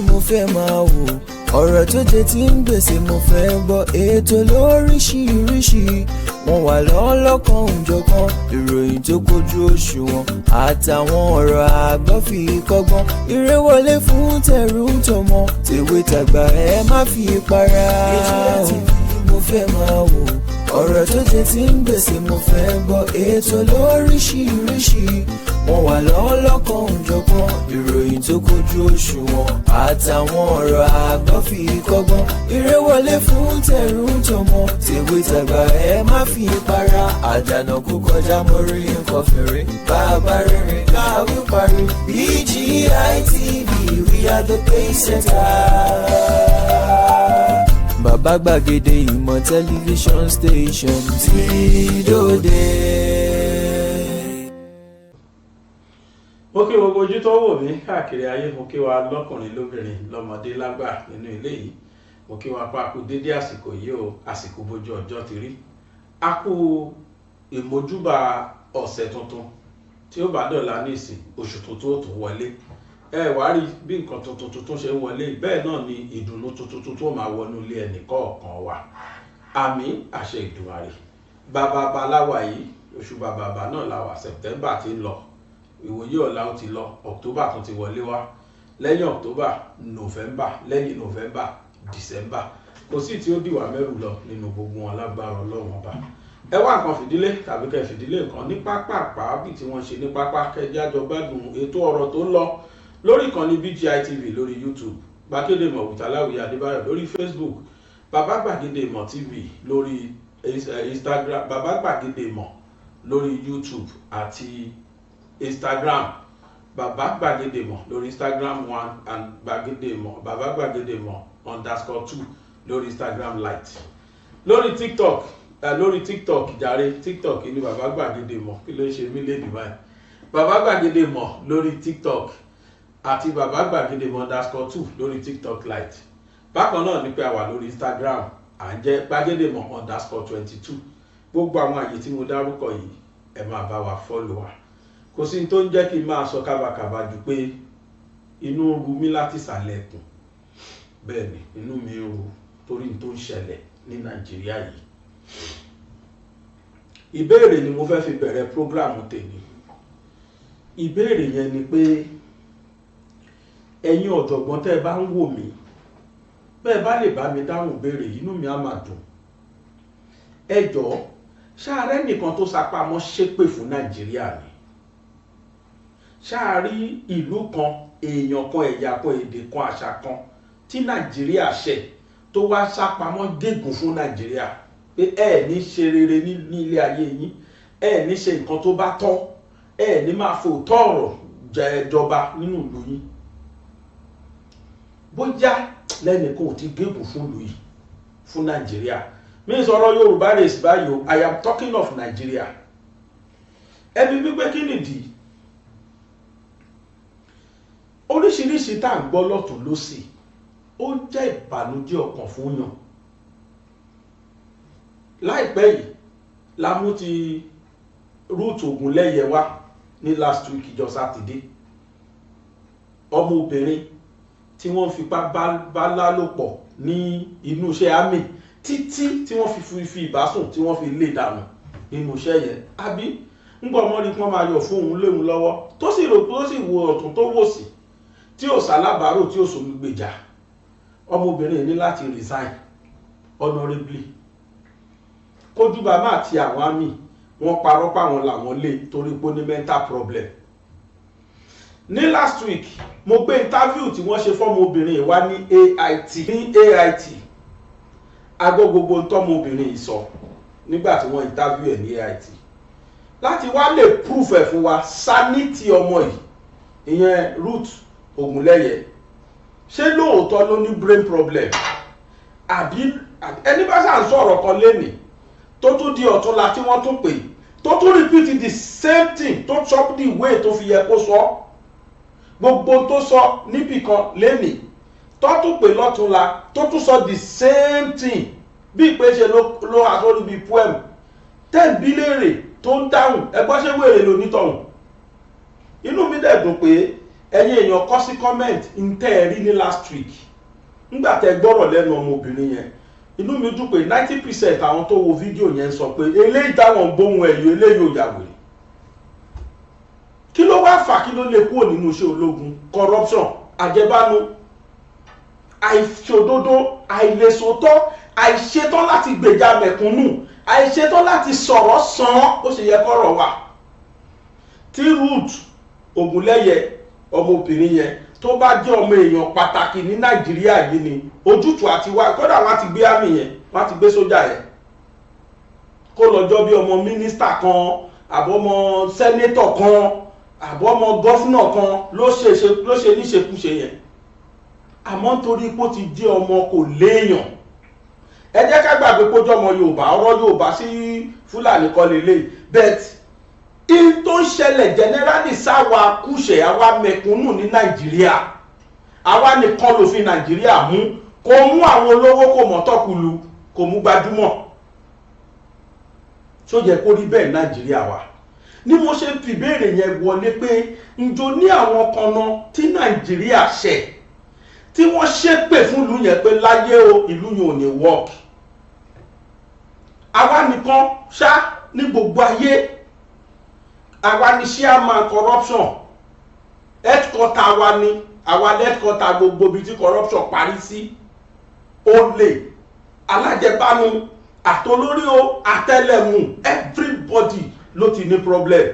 mo fẹ́ máa wò, ọ̀rọ̀ tó jẹ tí ń gbèsè mo fẹ́ gbọ́, ètò lóríṣiríṣi wọ́n wà lọ́lọ́kan òjọ̀kan, ìròyìn tó kojú òṣùwọ̀n àtàwọn ọ̀rọ̀ àgbọ́ fi kọ́gbọ́n, eré wọlé fún tẹ̀rù tọmọ tèwe tàgbà ẹ má fi para. Ètò TV mo fẹ́ máa wò, ọ̀rọ̀ tó jẹ tí ń gbèsè mo fẹ́ gbọ́, ètò lóríṣiríṣi wọ́n wà lọ́lọ́kan òjọ̀kan, ìròyìn tó kojú òṣùwọ̀n àtàwọn ọ̀rọ̀ àgbọ́ fi kọ́gbọ́n, eré wọlé fún tẹ̀rù tọmọ tèwe tàgbà ẹ má fi para. Àdànà kó kọjá mórí nǹkan fèrè, bàbá rere káwí parí. BGI TV, we are the pace setters. Bàbá gbàgede ìmọ̀ tẹlifíṣọ̀n station tí dòde. Mo kí gbogbo ojú tó wò mí káàkiri ayé, mo kí wa lọ́kùnrin lóbìnrin lọ́mọdé lágbà nínú ilé yìí, mo kí wa pa kú dédé àsìkò yìí o, àsìkò bójú ọjọ́ ti rí. A kú ìmójúbà ọ̀sẹ̀ tuntun tí ó bá dọ̀la ní ìsìn, oṣù tuntun ó tún wọlé. Ẹ wá rí bí nǹkan tuntun ṣe ń wọlé, bẹ́ẹ̀ náà ni ìdùnnú tuntun tó máa wọnú ilé ẹnì kọ̀ọ̀kan wa. Àmín àṣẹ Ìdùmarè. Bàbá láwà yìí, oṣù bàbá náà láwà, September ti ń lọ, ìwòye ọ̀la ó ti lọ, October tún ti wọlé wá, lẹ́yìn October November, lẹ́yìn November December, kò sí tí ó dìwà mẹ́rù lọ nínú gbogbo wọn lágbára Ọlọ́run ọba. Ẹ wá nǹkan fìdílé tàbí kẹ́ fìdílé nǹkan ní pápá bí tí wọ́n ṣe ní pápá, kẹjá jọ gbádùn ètò ọ̀rọ̀ tó ń lọ lórí ìkànnì BGI TV lórí YouTube, Gbàgede Ìmọ̀ with Aláwìyé Adébáyọ̀ lórí Facebook, Bàbá Gbàgede Ìmọ̀ TV lórí Instagram, Bàbá Gbàgede Ìmọ̀ lórí YouTube àti Instagram, Bàbá Gbàgede Ìmọ̀ lórí Instagram 1 and Gbàgede Ìmọ̀, Bàbá Gbàgede Ìmọ̀ _2 lórí Instagram Lite. Lórí TikTok jàre, TikTok ni Bàbá Gbàgede Ìmọ̀, kí ló ń ṣe mí lédìí báyìí, Bàbá Gbàgede Ìmọ̀ lórí TikTok àti Bàbá Gbàgede Ìmọ̀ _2 lórí TikTok Lite. Bákan náà ni pé a wà lórí Instagram, à ń jẹ́ Gbàgede Ìmọ̀ _22. Gbogbo àwọn àyè tí mo dárúkọ yìí ẹ máa bá wa fọ́lò wa. Kò sí tó ń jẹ́ kí n máa sọ kábàkàbà jù pé inú ń ru mí láti ìsàlẹ̀ ẹ̀kùn. Bẹ́ẹ̀ ni inú mi ń ru torí tó ń ṣẹlẹ̀ ní Nàìjíríà yìí. Ìbéèrè ni mo fẹ́ fi bẹ̀rẹ̀ prógráàmù tèmi. Ìbéèrè yẹn ni pé ẹ̀yin ọ̀jọ̀gbọ́n tẹ́ bá ń wò mí, bẹ́ẹ̀ bá lè bá mi dáhùn ìbéèrè yìí, inú mi á máa dùn. Ẹ jọ̀ọ́, ṣáàrẹ́ nìkan tó sapamọ́ ṣépè fún Nàìjíríà ni? Ṣáàrí ìlú kan, èèyàn kan, ẹ̀yà kan, èdè kan, àṣà kan tí Nàìjíríà ṣẹ̀ tó wá sápamọ́ gégùn fún Nàìjíríà pé ẹ ní ṣe rere ní ilé ayé yín, ẹ ní ṣe nǹkan tó bá tọ́, ẹ ní máa fòótọ́ ọ̀rọ̀ jẹ ìjọba nínú ìlú yín? Bóyá lẹ́nìkan ò ti gégùn fún ìlú yìí, fún Nàìjíríà. Mi sọ̀rọ̀ Yorùbá race báyìí o, I am talking of Nigeria. Ẹbí wípé kí nìdí? Oríṣiríṣi tá à ń gbọ́ lọ́tún lósì, ó jẹ́ ìbànújẹ́ ọkàn fún yàn. Láìpẹ́ yìí la mú ti Ruth Ogunleye wá ní last week ìjọ Sátidé. Ọmọbìnrin tí wọ́n fipá bá lálòpọ̀ ní inú iṣẹ́ àmì títí tí wọ́n fi ìbásùn tí wọ́n fi lé dànù nínú iṣẹ́ yẹn. Àbí ń gbọ́ ọmọ rí pọ́n máa yọ̀ fún òun léwu lọ́wọ́, tó sì rò pé ó sì wo ọ̀tún tó wò sí, tí ò sálábàárò tí ò sòmùgbèjà. Ọmọbìnrin ní láti resign honorably. Kójú bàbá àti àwọn àmì wọ́n parọ́ páwọn làwọn lè torí pé ó ní mental problem. Ní last week mo gbé interview tí wọ́n ṣe fọ́mọbìnrin wá ní AIT. Agbọ́ gbogbo tọ́mọbìnrin sọ nígbà tí wọ́n interview ẹ̀ ní AIT láti wá lè proof ẹ̀ fún wa sanity ọmọ yìí, ìyẹn Ruth Ogunleye. Ṣé lóòótọ́ ló ní brain problem? Àbí ẹni bá ṣà ń sọ̀rọ̀ kan lénìí tó tún di ọ̀túnla tí wọ́n tún pè, tó tún repeat the same thing, tó chop the way tó fi yẹ kó sọ. Gbogbo tó sọ níbì kan lénìí tó tún pè lọ́túnla tó tún sọ the same thing bí pé ṣe ló àsórí bí poem. Tẹ́ẹ̀bí léèrè tó ń dáhùn, ẹgbọ́n ṣé wèrè ló nítọ̀hún. Inú mi dẹ̀ dùn pé ẹ̀yin èèyàn kọ sí comment ń tẹ́ ẹ rí ní last week nígbà tẹ́ gbọ́rọ̀ lẹ́nu ọmọbìnrin yẹn inú mi dùn pé 90% àwọn tó wo fídíò yẹn sọ pé eléyìí táwọn gbóhùn ẹ̀yọ eléyìí ò yàwé kí ló wá fà kí ló lè kúrò nínú iṣẹ́ ológun corruption àjẹbánu àìṣòdodo àìlèsòótọ́ àìṣetán láti gbèjà mẹ̀kúnnù àìṣetán láti sọ̀rọ̀ sàn bó ṣe yẹ kọ́rọ̀ wà tí Ruth Ogunleye ọmọbìnrin yẹn tó bá jẹ́ ọmọ èèyàn pàtàkì ní Nàìjíríà yìí ni ojútùú àti wá kódà wọ́n ti gbé àmì yẹn wọ́n ti gbé sójà yẹn kó lọ́jọ́ bí ọmọ mínísítà kan àbọ̀mọ sẹ́nétọ̀ kan àbọ̀mọ gọ́fúnà kan ló ṣe níṣekúṣe yẹn àmọ́ nítorí pé ó ti jẹ́ ọmọ kò léèyàn ẹ jẹ́ ká gbàgbé pójọ́ ọmọ Yorùbá ọ̀rọ̀ Yorùbá sí Fúlàní kọ́ lélẹ̀ bet in tó ń ṣẹlẹ̀ generally sáwa kúṣẹ̀ àwa mẹ̀kúnnù ní Nàìjíríà àwa nìkan lòfin Nàìjíríà mú kò mú àwọn olówó kò mọ́tọ́kùlù kò mú gbajúmọ̀ tó yẹ kó rí bẹ́ẹ̀ Nàìjíríà wa ni mo ṣe fi ìbéèrè yẹn wọlé pé ǹjọ́ ní àwọn kan náà tí Nàìjíríà ṣẹ̀ tí wọ́n ṣépè fún ìlú yẹn pé láyé o ìlú yẹn ò ní work àwa nìkan ṣá ní gbogbo ayé àwa ni chairman corruption headquarter wa ni àwa headquarter gbogbo ibi tí corruption parí sí olè alájẹbánu àtolórí o àtẹlẹmù everybody ló ti ní problem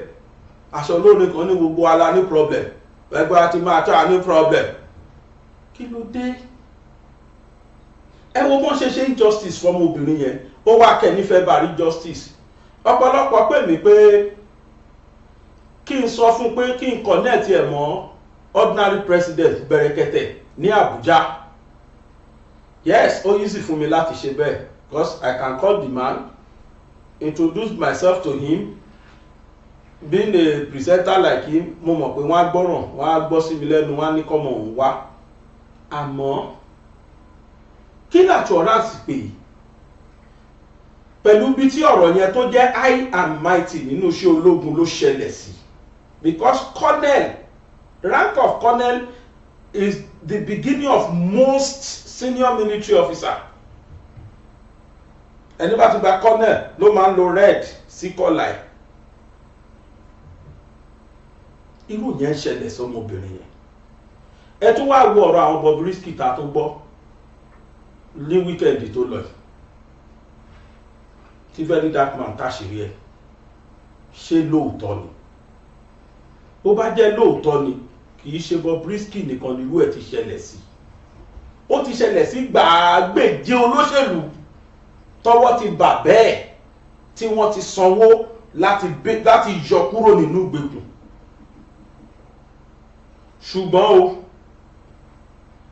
aṣọ lórí kan ní gbogbo ala ní problem ẹgbẹ́ àti máa tọ́ ní problem kí ló dé ẹ wo bọ́n ṣe injustice fún ọmọbìnrin yẹn ó wá kẹ́ nífẹ̀ẹ́ bá rí justice ọ̀pọ̀lọpọ̀ pè mí pé kí n sọ fún pé kí n connect ẹ̀ mọ́ ordinary president Bẹ̀rẹ̀kẹ̀tẹ̀ ní Abuja yes ó easy fún mi láti ṣe bẹ́ẹ̀ because I can call the man introduce myself to him being a presenter like him mo mọ̀ pé wọ́n á gbọ́ràn wọ́n á gbọ́ sí mi lẹ́nu wọ́n á ní kọ́mọ òun wá àmọ́ kí ni assurance pé pẹ̀lú bí tí ọ̀rọ̀ yẹn tó jẹ́ high and mighty nínú iṣẹ́ ológun ló ṣẹlẹ̀ sí because colonel rank of colonel is the beginning of most senior military officer ẹni bá ti gba colonel ló máa ń lo red sí kọ́lá ẹ̀ irú yẹn ṣẹlẹ̀ sọmọbìnrin yẹn ẹ tún wá wo ọ̀rọ̀ àwọn Bobrisky ta tó gbọ́ ní wíkẹ̀ndì tó lọ tí very dark man táṣìírí ẹ̀ ṣé lóòótọ́ ni bó bá jẹ́ lóòótọ́ ni kì í ṣe Bobrisky nìkan nírú ẹ̀ ti ṣẹlẹ̀ sí ó ti ṣẹlẹ̀ sí gbàgbéje olóṣèlú tọ́wọ́ ti bà bẹ́ẹ̀ tí wọ́n ti sanwó láti yọ kúrò nínú ìgbèkùn ṣùgbọ́n o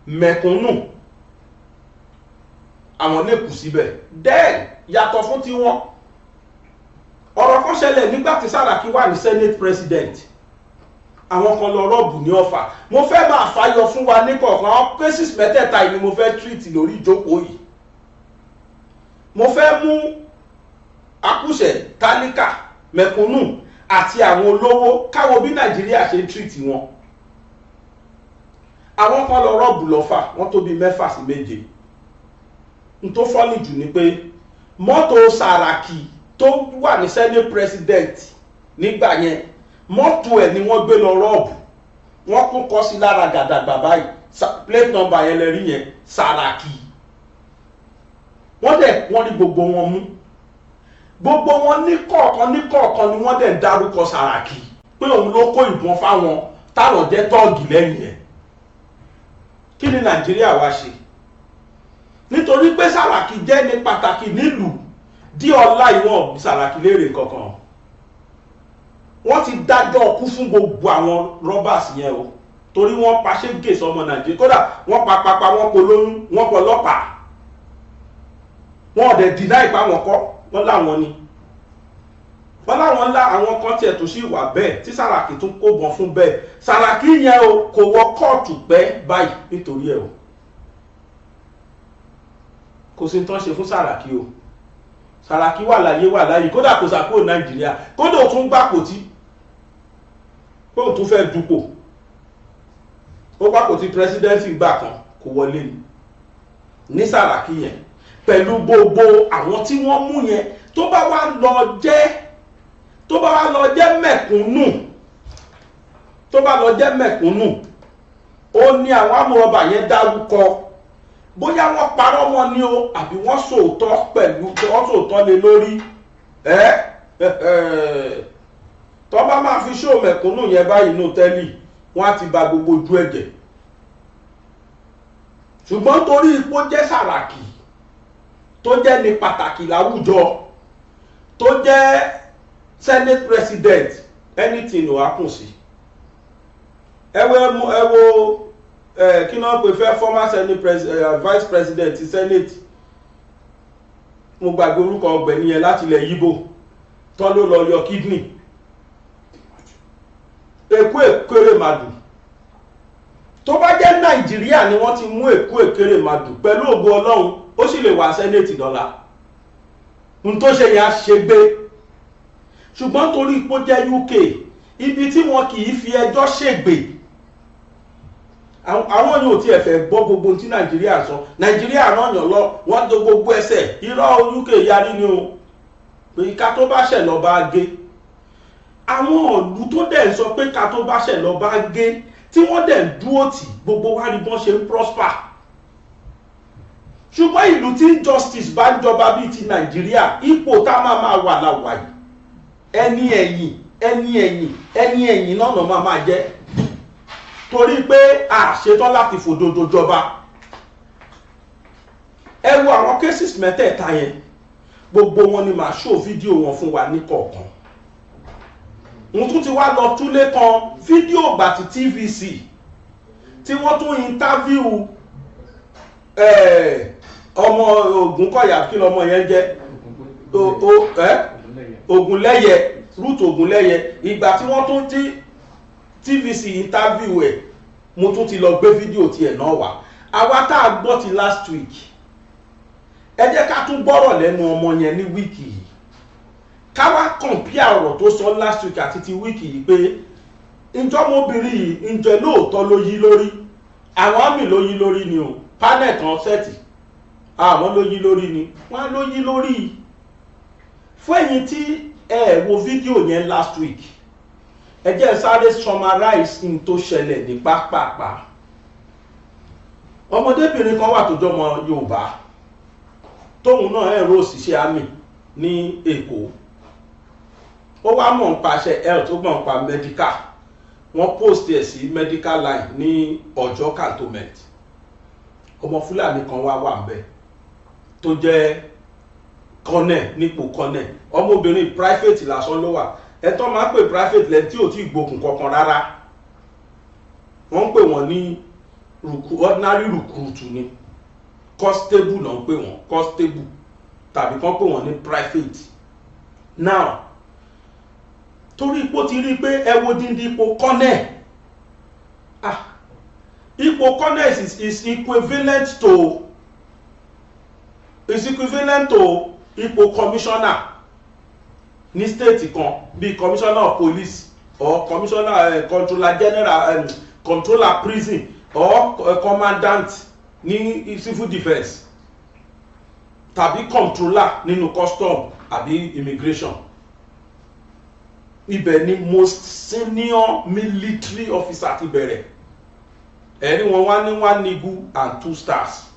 mẹ̀kúnnù àwọn lè kù síbẹ̀ then yàtọ̀ fún tiwọn ọ̀rọ̀ kan ṣẹlẹ̀ nígbà tí Sàràkí wà ní senate president àwọn kan lọ rọ́ọ̀bù ní Ọ̀fà mo fẹ́ máa fàyọ fún wa ní kọ̀ọ̀kan àwọn cases mẹ́tẹ̀ẹ̀ta yìí ni mo fẹ́ treat lórí ìjókòó yìí mo fẹ́ mú akúṣẹ̀ tálíkà mẹ̀kúnnù àti àwọn olówó káwo bí Nàìjíríà ṣe ń treat wọn àwọn kan lọ rọ́ọ̀bù lọ́fà wọ́n tó bí 6 sí 7 n tó fọ́nì jù ni pé mọ́tò Sàràkí tó wà ní senate president nígbà yẹn mọ́tò ẹ̀ ni wọ́n gbé lọ rọ́ọ̀bù wọ́n kún kọ́ sí lára gàdàgbà báyìí plate number yẹn lè rí yẹn Sàràkí wọ́n rí gbogbo wọn mú gbogbo wọn ní kọ̀ọ̀kan ni wọ́n dẹ̀ dárúkọ Sàràkí pé òun ló kó ìbọn fáwọn táwọn jẹ́ tọ́ọ̀gì lẹ́yìn ẹ̀ kí ni Nàìjíríà wá ṣe nítorí pé Sàràkí jẹ́ ní pàtàkì nílùú dí ọlá ìwọ̀n Sàràkí léèrè kankan wọ́n ti dájọ́ kú fún gbogbo àwọn robbers yẹn o torí wọ́n pa ṣégè sọmọ Nàìjíríà kódà wọ́n pa wọ́n polóyún wọ́n pọ̀ lọ́pàá wọ́n ọ̀dẹ̀ dìná ìpá wọn kọ́ wọ́n láwọn ni wọ́n láwọn ńlá àwọn kan tiẹ̀ tó sì wà bẹ́ẹ̀ tí Sàràkí tún kó bọ̀ fún bẹ́ẹ̀ Sàràkí yẹn o kò wọ kóòtù pẹ́ báyìí nítorí ẹ̀ o kò sí tán ṣe fún Sàràkí o Sàràkí wà láyé kódà kò sàkó Nàìjíríà kódà ó tún gbàpò tí kó tún fẹ́ dupò ó pápò tí pírẹsidẹ́ǹtì gbà kan kò wọlé ni ní Sàràkí yẹn pẹ̀lú gbogbo àwọn tí wọ́n mú yẹn tó bá wá lọ jẹ́ mẹ̀kúnnù ó ní àwọn amúrọ̀bà yẹn dárúkọ bóyá wọ́n parọ́ wọn ni o àbí wọ́n sòótọ́ pẹ̀lú wọ́n sòótọ́ lé lórí tó bá máa fi ṣó mẹ̀kúnnù yẹn báyìí nù tẹ́lì wọ́n á ti ba gbogbo ojú ẹ̀jẹ̀ ṣùgbọ́n torí ipò jẹ́ Sàràkí tó jẹ́ ní pàtàkì láwùjọ tó jẹ́ senate president anything ò happen sí ẹ wo kí náà pè fẹ́ former senate vice president senate mo gbàgbé orúkọ ọ̀gbẹ́ni yẹn láti ilẹ̀ Yíbò tán ló lọ yọ kidney èkó Èkérémàdù tó bá jẹ́ Nàìjíríà ni wọ́n ti mú èkó Èkérémàdù pẹ̀lú ògo Ọlọ́run ó sì lè wà senate dọ́là n tó ṣe yẹn á ṣe gbé ṣùgbọ́n torí ipò jẹ́ UK ibi tí wọn kì í fi ẹjọ́ ṣègbè àwọn yóò tiẹ̀ fẹ́ gbọ́ gbogbo tí Nàìjíríà sọ Nàìjíríà náà yàn lọ wọ́n do gbogbo ẹsẹ̀ irọ́ UK yarí ni o pé ká tó bá ṣẹ̀ lọ bá gé àwọn ìlú tó dẹ̀ sọ pé ká tó bá ṣẹ̀ lọ bá gé tí wọ́n dẹ̀ dúró tì gbogbo wa ni wọ́n ṣe ń prosper ṣùgbọ́n ìlú tí justice bá ń jọba bíi ti Nàìjíríà ipò tá máa wà láwà yìí ẹni ẹ̀yìn náà máa jẹ́ torí pé a ṣetán láti fòdodo jọba ẹ wo àwọn cases mẹ́tẹ̀ẹ̀ta yẹn gbogbo wọn ni màá ṣó fídíò wọn fún wa ní kọ̀ọ̀kan mo tún ti wá lọ túlé kan fídíò gbà tí TVC tí wọ́n tún interview ọmọ Ògúnkọ̀yà kí lọmọ yẹn jẹ́ Ògúnlẹ́yẹ Ruth Ògúnlẹ́yẹ ìgbà tí wọ́n tún TVC interview ẹ̀ mo tún ti lọ gbé fídíò tiẹ̀ náà wá àwa tá a gbọ́ ti last week ẹ jẹ́ ká tún gbọ́rọ̀ lẹ́nu ọmọ yẹn ní wíìkì yìí ká wá compare ọ̀rọ̀ tó sọ last week àti ti wíìkì yìí pé ìjọmọbìnrin yìí ǹjẹ́ lóòótọ́ ló yí lórí àwọn àmì ló yí lórí ni o panel kan sẹ́ẹ̀tì àwọn ló yí lórí ni wọ́n ló yí lórí fún ẹ̀yin tí ẹ wo fídíò yẹn last week ẹ jẹ́ sáré summarize in tó ṣẹlẹ̀ ní pápápá ọmọdébìnrin kan wà tó jọmọ Yorùbá tóun náà ẹ̀rọ òṣìṣẹ́ àmì ní Èkó ó wá mọ̀ ń paṣẹ health ó mọ̀ ń pa medical wọ́n post ẹ̀ sí medical line ní Ọ̀jọ́ cantonment ọmọ Fúlàní kan wà ńbẹ̀ tó jẹ́ kọ́nẹ̀ nípò kọ́nẹ̀ ọmọbìnrin private lásán ló wà ẹ̀tọ́ máa pè private lẹ́ni tí ò tí gbókùn kankan rárá wọ́n ń pè wọ́n ní ordinary recruit ni constable náà ń pè wọ́n constable tàbí kán pè wọ́n ní private now torí ipò ti rí pé ẹ wo díndín ipò kọ́nẹ̀ ipò kọ́nẹ̀ is equivalent to ipò commissioner ní state kan bí commissioner of police or commissioner controller general controller prison or commandant ní civil defence tàbí controller nínú custom àbí immigration ibẹ̀ ni most senior military officer ti bẹ̀rẹ̀ ẹ̀rí wọn wá ní 1 eagle and 2 stars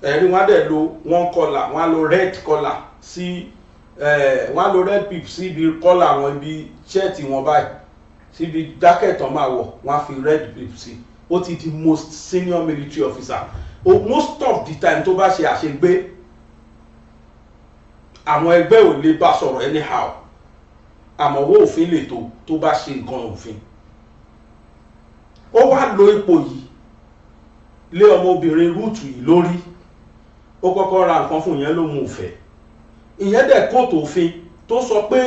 ẹ̀rí wọn dẹ̀ lo 1 collar wọn lo red collar sí wọn lo red pip sí ibi collar wọn ibi ṣẹ́ẹ̀tì wọn báyìí sí ibi jacket wọn máa wọ̀ wọn fi red pip sí ó ti di most senior military officer most of the time tó bá ṣe àṣegbé àwọn ẹgbẹ́ ò lè bá sọ̀rọ̀ anyhow àmọ́ owó òfin lè tó bá ṣe nǹkan òfin ó wá lo ipò yìí lé ọmọbìnrin rúùtù yìí lórí ó kọ́kọ́ ra nǹkan fún ìyẹn ló mú ìfẹ́ ìyẹn dẹ̀ kóòtù òfin tó sọ pé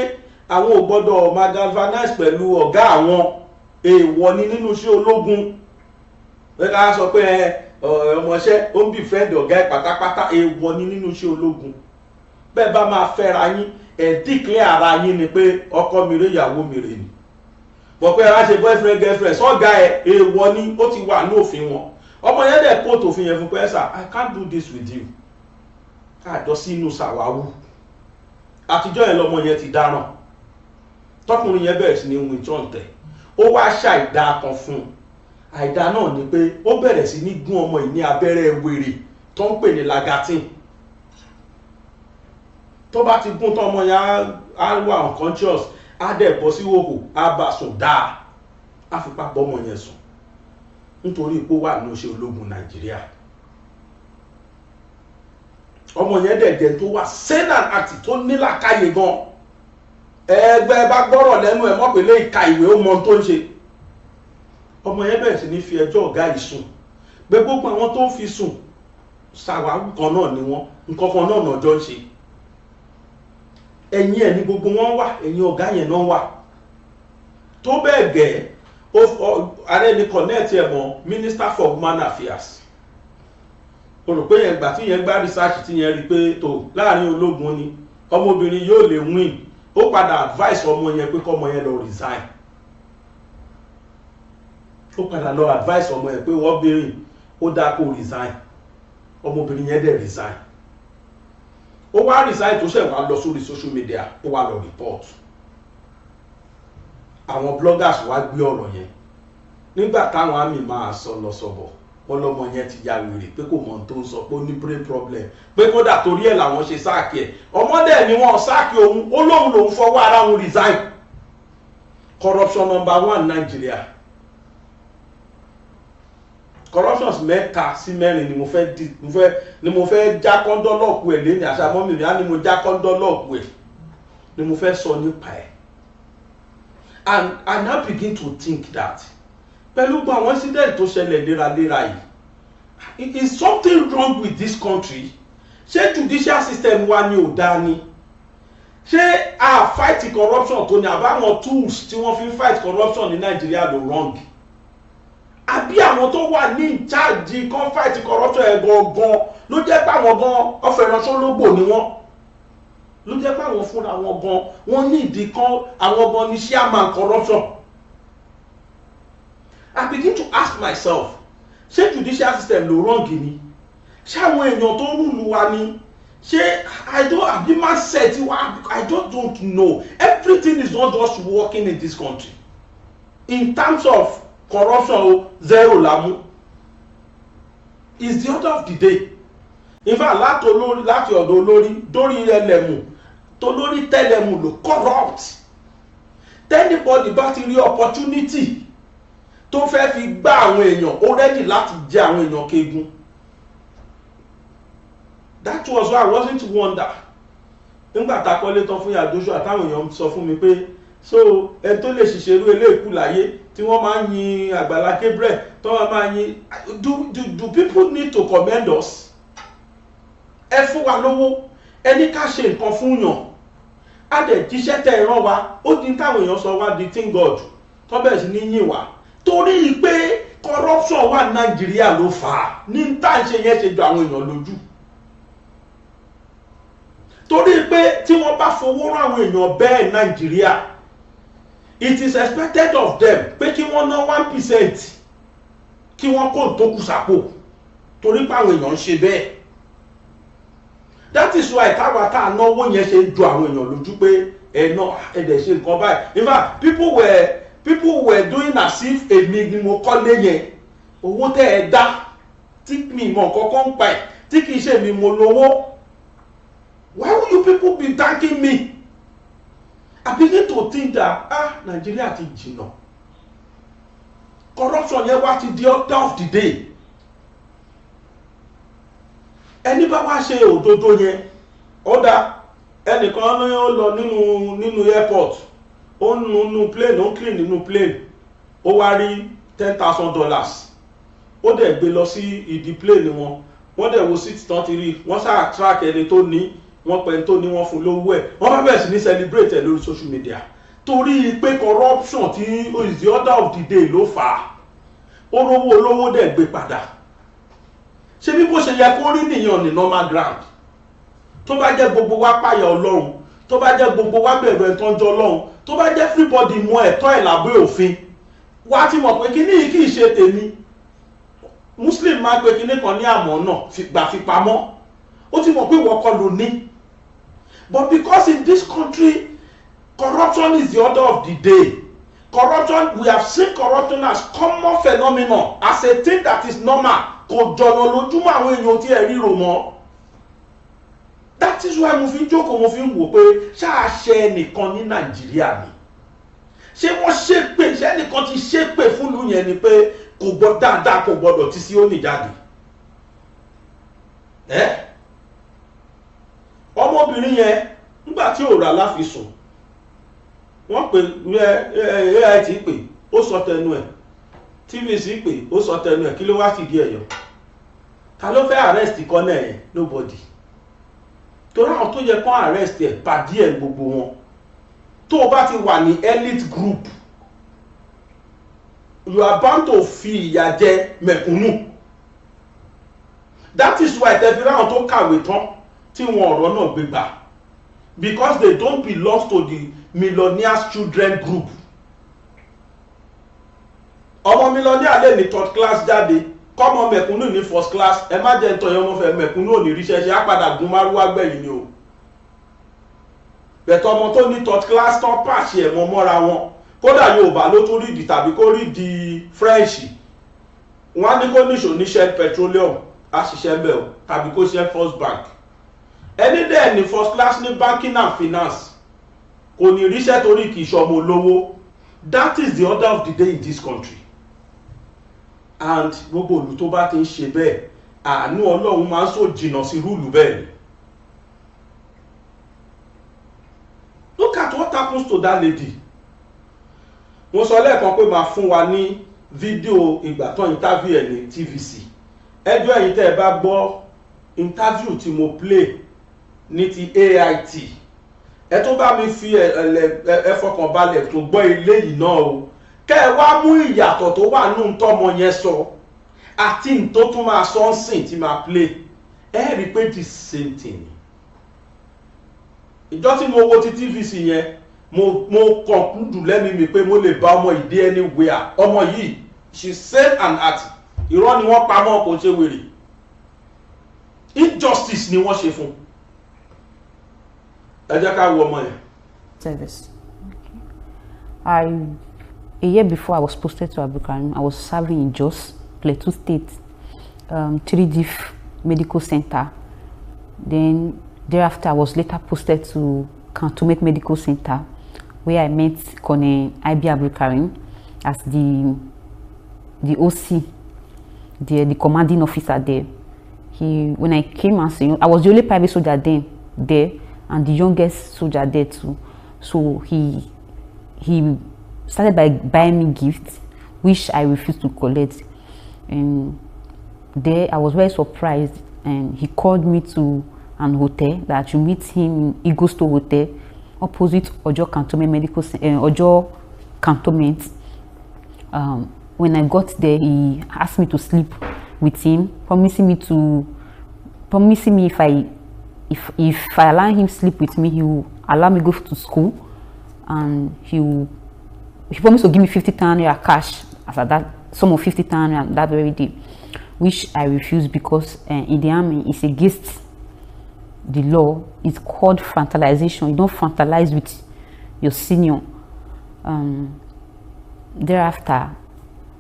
àwọn ò gbọ́dọ̀ máa galvanize pẹ̀lú ọ̀gá àwọn èèwọ̀ ni nínú iṣẹ́ ológun bẹ́ẹ̀ ká sọ pé ọmọọṣẹ́ ó ń bì fẹ́ẹ̀dì ọ̀gá ẹ̀ pátápátá èèwọ̀ ni nínú iṣẹ́ ológun bẹ́ẹ̀ bá máa fẹ́ra yín ẹ̀ declare ara yín ni pé ọkọ mi rè ìyàwó mi rè ni bọ̀ pé ara ṣe boyfriend girlfriend sọ́gà ẹ̀ èèwọ̀ ni ó ti wà ní òfin wọn. Ọmọ yẹn dẹ̀ kóòtù òfin yẹn fún pé sir I can't do this with you. Àjọ sínú sàwáwù àtijọ́ yẹn lọmọ yẹn ti dáràn tọkùnrin yẹn bẹ̀rẹ̀ sí ní wíjọ́ tẹ̀ ó wá ṣàìdá kan fún un. Àìdá náà ni pé ó bẹ̀rẹ̀ sí ní gún ọmọ yìí ní abẹ́rẹ́ wèrè tó ń pè ní lagatin. Tó bá ti gún tọmọ yẹn á wà unconscious á dẹ̀ bọ́ sí hòhò á bá sùn dáa á fipá bọ́mọ yẹn sùn nítorí pé ó wà ní oṣù ológun Nàìjíríà. Ọmọ yẹn dẹ̀ jẹ́ tó wà sane and active tó nílàkàyè gan. Ẹgbẹ́ bá gbọ́rọ̀ lẹ́nu ẹ̀ mọ̀ pé lè ka ìwé ó mọ tó ń ṣe. Ọmọ yẹn bẹ̀rẹ̀ sí ní fi ẹjọ́ ọ̀gá yìí sùn pé gbogbo àwọn tó ń fi sùn ṣàwáwù kan náà ni wọ́n nǹkan kan náà nàjọ́ ń ṣe. Ẹ̀yìn ẹ̀ ní gbogbo wọn wà ẹ̀yìn ọ̀gá yẹn náà wà. Tó bẹ́ẹ̀ gẹ́ ààrẹ ní connect ẹ̀ mọ́ Minister for Human Affairs. O rò pé yẹn gbà tí yẹn gbá research tí yẹn rí pé tó láàrin ológun ni ọmọbìnrin yóò lè win ó padà advice ọmọ yẹn pé kọ́mọ yẹn lọ resign. Ó padà lọ advice ọmọ yẹn pé wọ́n béèrè ó dáa kó resign. Ọmọbìnrin yẹn dẹ̀ resign. Ó wá resign tó ṣẹ̀ wá lọ sórí social media ó wá lọ report. Àwọn bloggers wá gbé ọ̀rọ̀ yẹn nígbà táwọn àmì máa sọ lọ sọ̀bọ̀ wọ́n lọ́mọ yẹn ti ya wèrè pé kò mọ̀ tó ń sọ pé ó ní brain problem pé kódà torí ẹ̀ làwọn ṣe sáàkì ẹ̀. Ọmọdé ni wọ́n sáàkì òun ó lóun lòun fọwọ́ ara òun resign. Corruption number 1 Nigeria. Corruptions 3 sí 4 ni mo fẹ́ já kọ́ńdọ́lọ́ọ̀kù ẹ̀ lẹ́ni àṣà mọ́mì mi á ní mo já kọ́ńdọ́lọ́ọ̀kù ẹ̀ ni mo fẹ́ sọ nípa ẹ̀. And I now begin to think that pẹ̀lú gbogbo àwọn incident tó ṣẹlẹ̀ léraléra yìí is something wrong with this country? Ṣé judicial system wa ni ò dáa ni? Ṣé a fight corruption tó ní àbáwọn tools tí wọ́n fi ń fight corruption ní Nàìjíríà ló wrong? Àbí àwọn tó wà ní in charge kan fight corruption ẹ̀ gangan ló jẹ́ pé àwọn gan ọ̀fẹ́ránṣọ́ lógbò ni wọ́n ló jẹ́ pé àwọn fúnra wọn gan wọ́n ní ìdí kan àwọn gan ní chairman corruption. I begin to ask myself, ṣé judicial system ló wrong ni? Ṣé àwọn èèyàn tó rúlu wa ni? Ṣé àbí máa ṣe ti wá? I just don't know. Everything is not just working in this country. In terms of corruption, zero lamu. It's the order of the day. In fact, láti ọ̀dọ̀ olórí dórí ẹlẹ́mù tó lórí tẹ́lẹ̀mù ló corrupt. Anybody bá ti rí opportunity tó fẹ́ fi gbá àwọn èèyàn ó ready láti jẹ àwọn èèyàn kéegun. That was why I wasn't wonder nígbà tá a kọ́lé tán fún Joshua àtàwọn èèyàn sọ fún mi pé so ẹni tó lè ṣiṣẹ́ irú eléèkú láyé tí wọ́n máa ń yin Àgbàlá Gabriel tó máa ń yin do people need to commend us? Ẹ fún wa lówó ẹni ká ṣe nǹkan fún yàn á dẹ̀ jíṣẹ́ tẹ̀ ẹ̀ràn wa ó di táwọn èèyàn sọ wá di thank God tó bẹ̀rẹ̀ sí ní yìn wá torí pé corruption wà Nàìjíríà ló fà á ní tá à ń ṣe yẹn ṣe jọ àwọn èèyàn lójú. Torí pé tí wọ́n bá fowó rán àwọn èèyàn bẹ́ẹ̀ Nàìjíríà it is expected of them pé kí wọ́n ná 1% kí wọ́n kó tó kù sápò torí pé àwọn èèyàn ń ṣe bẹ́ẹ̀. That is why táwa tá a náwó yẹn ṣe jọ àwọn èèyàn lójú pé ẹ̀ náà ẹ̀dẹ̀ ṣe nǹkan báyìí. In fact people were doing as if èmi ni mo kọ́lé yẹn owó tẹ́ ẹ dá tí mi mọ̀ kọ́kọ́ ń pa ẹ̀ tí kì í ṣe mi mo lówó. Why will you people be thanking me? I begin to think that Nigeria ti jìnnà. Corruption yẹn wá ti di order of the day. Ẹni bá wá ṣe òdodo yẹn ọ̀dà ẹnìkan ní ó lọ nínú airport ó nínú plane ó clean nínú plane ó wá rí $10,000 ó dẹ̀ gbé lọ sí ìdí plane wọ́n dẹ̀ wo seat tán ti rí wọ́n sáà track ẹni tó ní wọ́n pẹ̀ tó ní wọ́n fún lówó ẹ̀ wọ́n bá bẹ̀rẹ̀ sí ní celebrate ẹ̀ lórí social media torí pé corruption tí is the order of the day ló fà á ó rówó olówó dẹ̀ gbé padà. Ṣé bí bó ṣe yẹ kó rí nìyẹn ní normal ground tó bá jẹ́ gbogbo wa páyà Ọlọ́run tó bá jẹ́ gbogbo wa bẹ̀rù ẹ̀ tó ń jọ Ọlọ́run, tó bá jẹ́ everybody mọ ẹ̀tọ́ ẹ̀ lábẹ́ òfin, wá ti mọ̀ pé kíní yìí kì í ṣe tèmi. Muslim máa pe kíní kan ní àmọ́ náà gbà fi pamọ́, ó ti mọ̀ pé ìwọ kọ́ ló ní. But because in this country corruption is the order of the day, corruption, we have seen corruption as common phenomenon, as a thing that is normal. Kò jọ̀nà lójúmọ́ àwọn èèyàn tí ẹ ríro mọ́. That is why mo fi ń jókòó, mo fi ń wò pé ṣáà ṣe ẹnìkan ní Nàìjíríà ni. Ṣé wọ́n ṣépè, ṣé ẹnìkan ti ṣépè fún ìlú yẹn ni pé kò gbọ́ dáadáa, kò gbọ́dọ̀ tí sí ó ní jáde. Ọmọbìnrin yẹn nígbà tí ò rà láfisùn, wọ́n pè AIT pè, ó sọ tẹnu ẹ̀, TVC pè, ó sọ tẹnu ẹ̀, kí ló wá fìdí ẹ̀ yọ? Ta ló fẹ́ arrest kọ́nà ẹ̀? Nobody. Torí àwọn tó yẹ kán arrest ẹ̀ pàdé ẹ̀ gbogbo wọn. Tó o bá ti wà ní elite group, you are bound to fi ìyà jẹ mẹ̀kúnnù. That is why tẹ̀fí ráwọn tó kàwé tán tí wọn ọ̀rọ̀ náà gbé gbà, because they don't belong to the millionaires children group. Ọmọ millionaire lè ní third class jáde, kọ́mọ mẹ̀kúnnù ní first class. Ẹ má jẹ́ ntọ́yọ́ ọmọ fẹ́ mẹ̀kúnnù ò ní ríṣẹ́ ṣe, á padà gun márúwá gbẹ̀yìn ni o. Bẹ̀tọ̀ ọmọ tó ní third class tán pàṣẹ ẹ̀mọ́ mọ́ra wọn, kódà Yorùbá ló tún rídìí tàbí kó rídìí French, wọ́n á ní kó níṣò ní Shell Petroleum á ṣiṣẹ́ bẹ́ẹ̀ o, tàbí kó ṣe First Bank. Ẹni dẹ̀ ní first class ní banking and finance kò ní ríṣẹ́ torí kì í ṣọmọ olówó. That is the order of the day in this country. And gbogbo ìlú tó bá ti ń ṣe bẹ́ẹ̀, àánú Ọlọ́run máa ń sọ jìnnà sí rúùlù bẹ́ẹ̀ ni. Look at what happens to that lady. Mo sọ lẹ́ẹ̀kan pé máa fún wa ní fídíò ìgbà tán interview ẹ̀ ní TVC. Ẹjọ́ ẹ̀yin tẹ́ ẹ bá gbọ́ interview tí mo play ní ti AIT, ẹ tó bá mi fi ẹ fọkàn balẹ̀ tó gbọ́ eléyìí náà o. Kẹ́ ẹ wá mú ìyàtọ̀ tó wà nínú tọ́mọ yẹn sọ àti tó tún máa sọ ń sìn tí máa play, ẹ rí pé the same thing. Ìjọ́ tí mo wo ti TVC yẹn, mo conclude lẹ́mìí mi pé mo lè bá ọmọ ìdí anywhere. Ọmọ yìí, she said and acted. Irọ́ ni wọ́n pamọ́, kò ṣe wèrè. Injustice ni wọ́n ṣe fún. Ẹ jẹ́ ká wo ọmọ yẹn. Service. A year before I was posted to Abuja, I was serving in Jos, Plateau State, 3D Medical Center. Then thereafter, I was later posted to Cantonment Medical Center, where I met Colonel IB Abdulkarim as the OC, the commanding officer there. When I came as I was the only private soldier then there, and the youngest soldier there too. So he started by buying me gifts, which I refused to collect. And there I was very surprised, and he called me to an hotel that you meet him in Eagle Store Hotel, opposite Ojo Cantonment Medical Ojo Cantonment. When I got there, he asked me to sleep with him, promising me if I allow him sleep with me, he will allow me go to school, and he promised to give me 50,000 naira cash as at that sum of 50,000 naira that very day, which I refused because in the army it's against the law. It's called frontalization. You don't frontalize with your senior. Thereafter,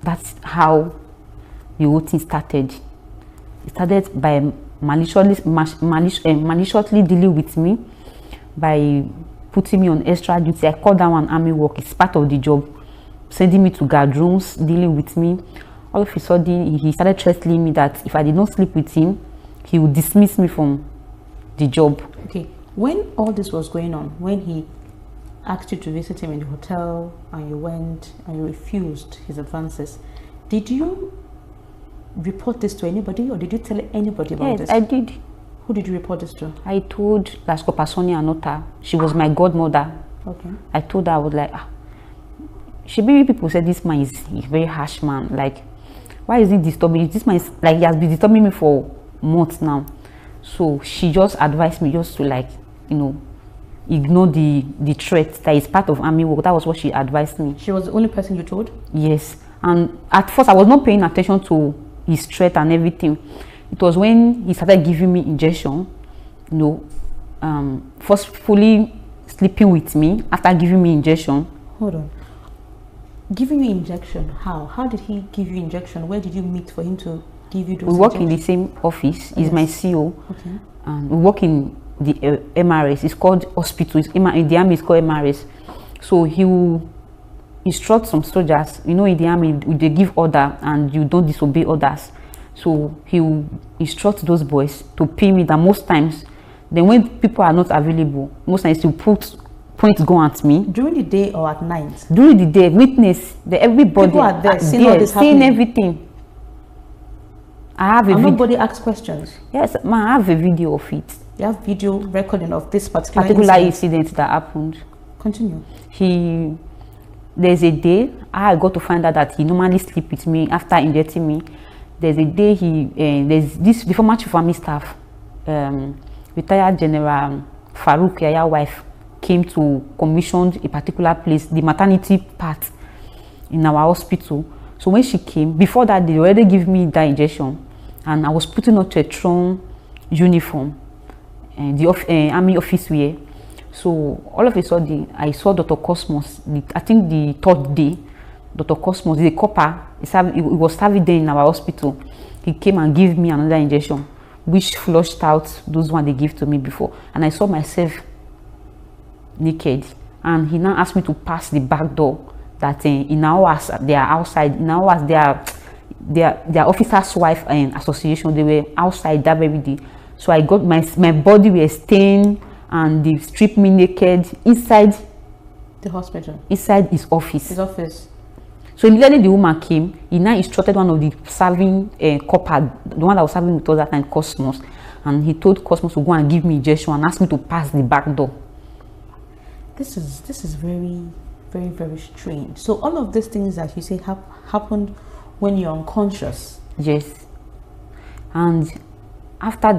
that's how the whole thing started. It started by maliciously dealing with me, by putting me on extra duty. I call that one army work. It's part of the job. Sending me to guard rooms, dealing with me. All of a sudden, he started threatening me that if I did not sleep with him, he would dismiss me from the job. Okay, when all this was going on, when he asked you to visit him in the hotel and you went and you refused his advances, did you report this to anybody, or did you tell anybody about this? Yes, I did. Who did you report this to? I told Laskopa Sonia Anota. She was my godmother. Okay. I told her, I was like, people said this man is a very harsh man. Like, why is he disturbing? This man is like, he has been disturbing me for months now. So she just advised me just to, like, ignore the threat that is part of army work. That was what she advised me. She was the only person you told? Yes. And at first I was not paying attention to his threat and everything. It was when he started giving me injection, forcefully sleeping with me after giving me injection. Hold on. Giving you injection, how? How did he give you injection? Where did you meet for him to give you those We work in the same office. He's my CO. Okay. And we work in the MRS. It's called hospital. In the army, it's called MRS. So he will instruct some soldiers. In the army, they give order and you don't disobey orders. So he will instruct those boys to pay me that most times. Then when people are not available, most times he will point gun at me. During the day or at night? During the day, witness. Everybody people are there, seeing all this seeing happening. Everything. I have a and video. nobody asks questions? Yes, I have a video of it. You have video recording of this particular incident that happened. Continue. There's a day I got to find out that he normally sleep with me after injecting me. There's a day the former chief army staff, retired General Farouk Yaya wife, came to commission a particular place, the maternity part in our hospital. So when she came, before that they already give me that injection, and I was putting on a tron uniform, the army office wear. So all of a sudden I saw Dr. Cosmos. I think the third day, Dr. Cosmos, the copper, he was serving there in our hospital. He came and gave me another injection, which flushed out those one they give to me before. And I saw myself naked. And he now asked me to pass the back door. That in hours they are outside. In hours their officer's wife and association, they were outside that very day. So I got my body was stained and they stripped me naked inside the hospital, inside his office. So immediately the woman came. He now instructed one of the serving copper, the one that was serving with us that time, Cosmos, and he told Cosmos to go and give me injection and ask me to pass the back door. This is very, very, very strange. So all of these things that you say happened when you're unconscious. Yes. And after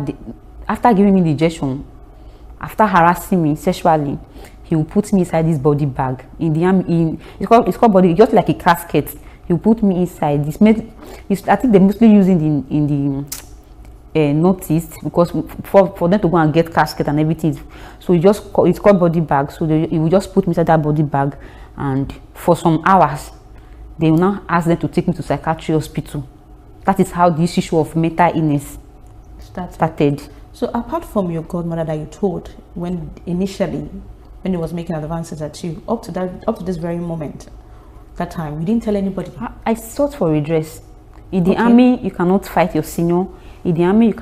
giving me the injection, after harassing me sexually, he will put me inside this body bag. In the army, it's called body, just like a casket. He will put me inside. I think they mostly use it in the northeast, because for them to go and get casket and everything. So it's called body bag. So he will just put me inside that body bag, and for some hours, they will now ask them to take me to psychiatry hospital. That is how this issue of mental illness started. So apart from your godmother that you told when he was making advances at you, up to this very moment, that time, you didn't tell anybody? I sought for redress. In the army, you cannot fight your senior. In the army, you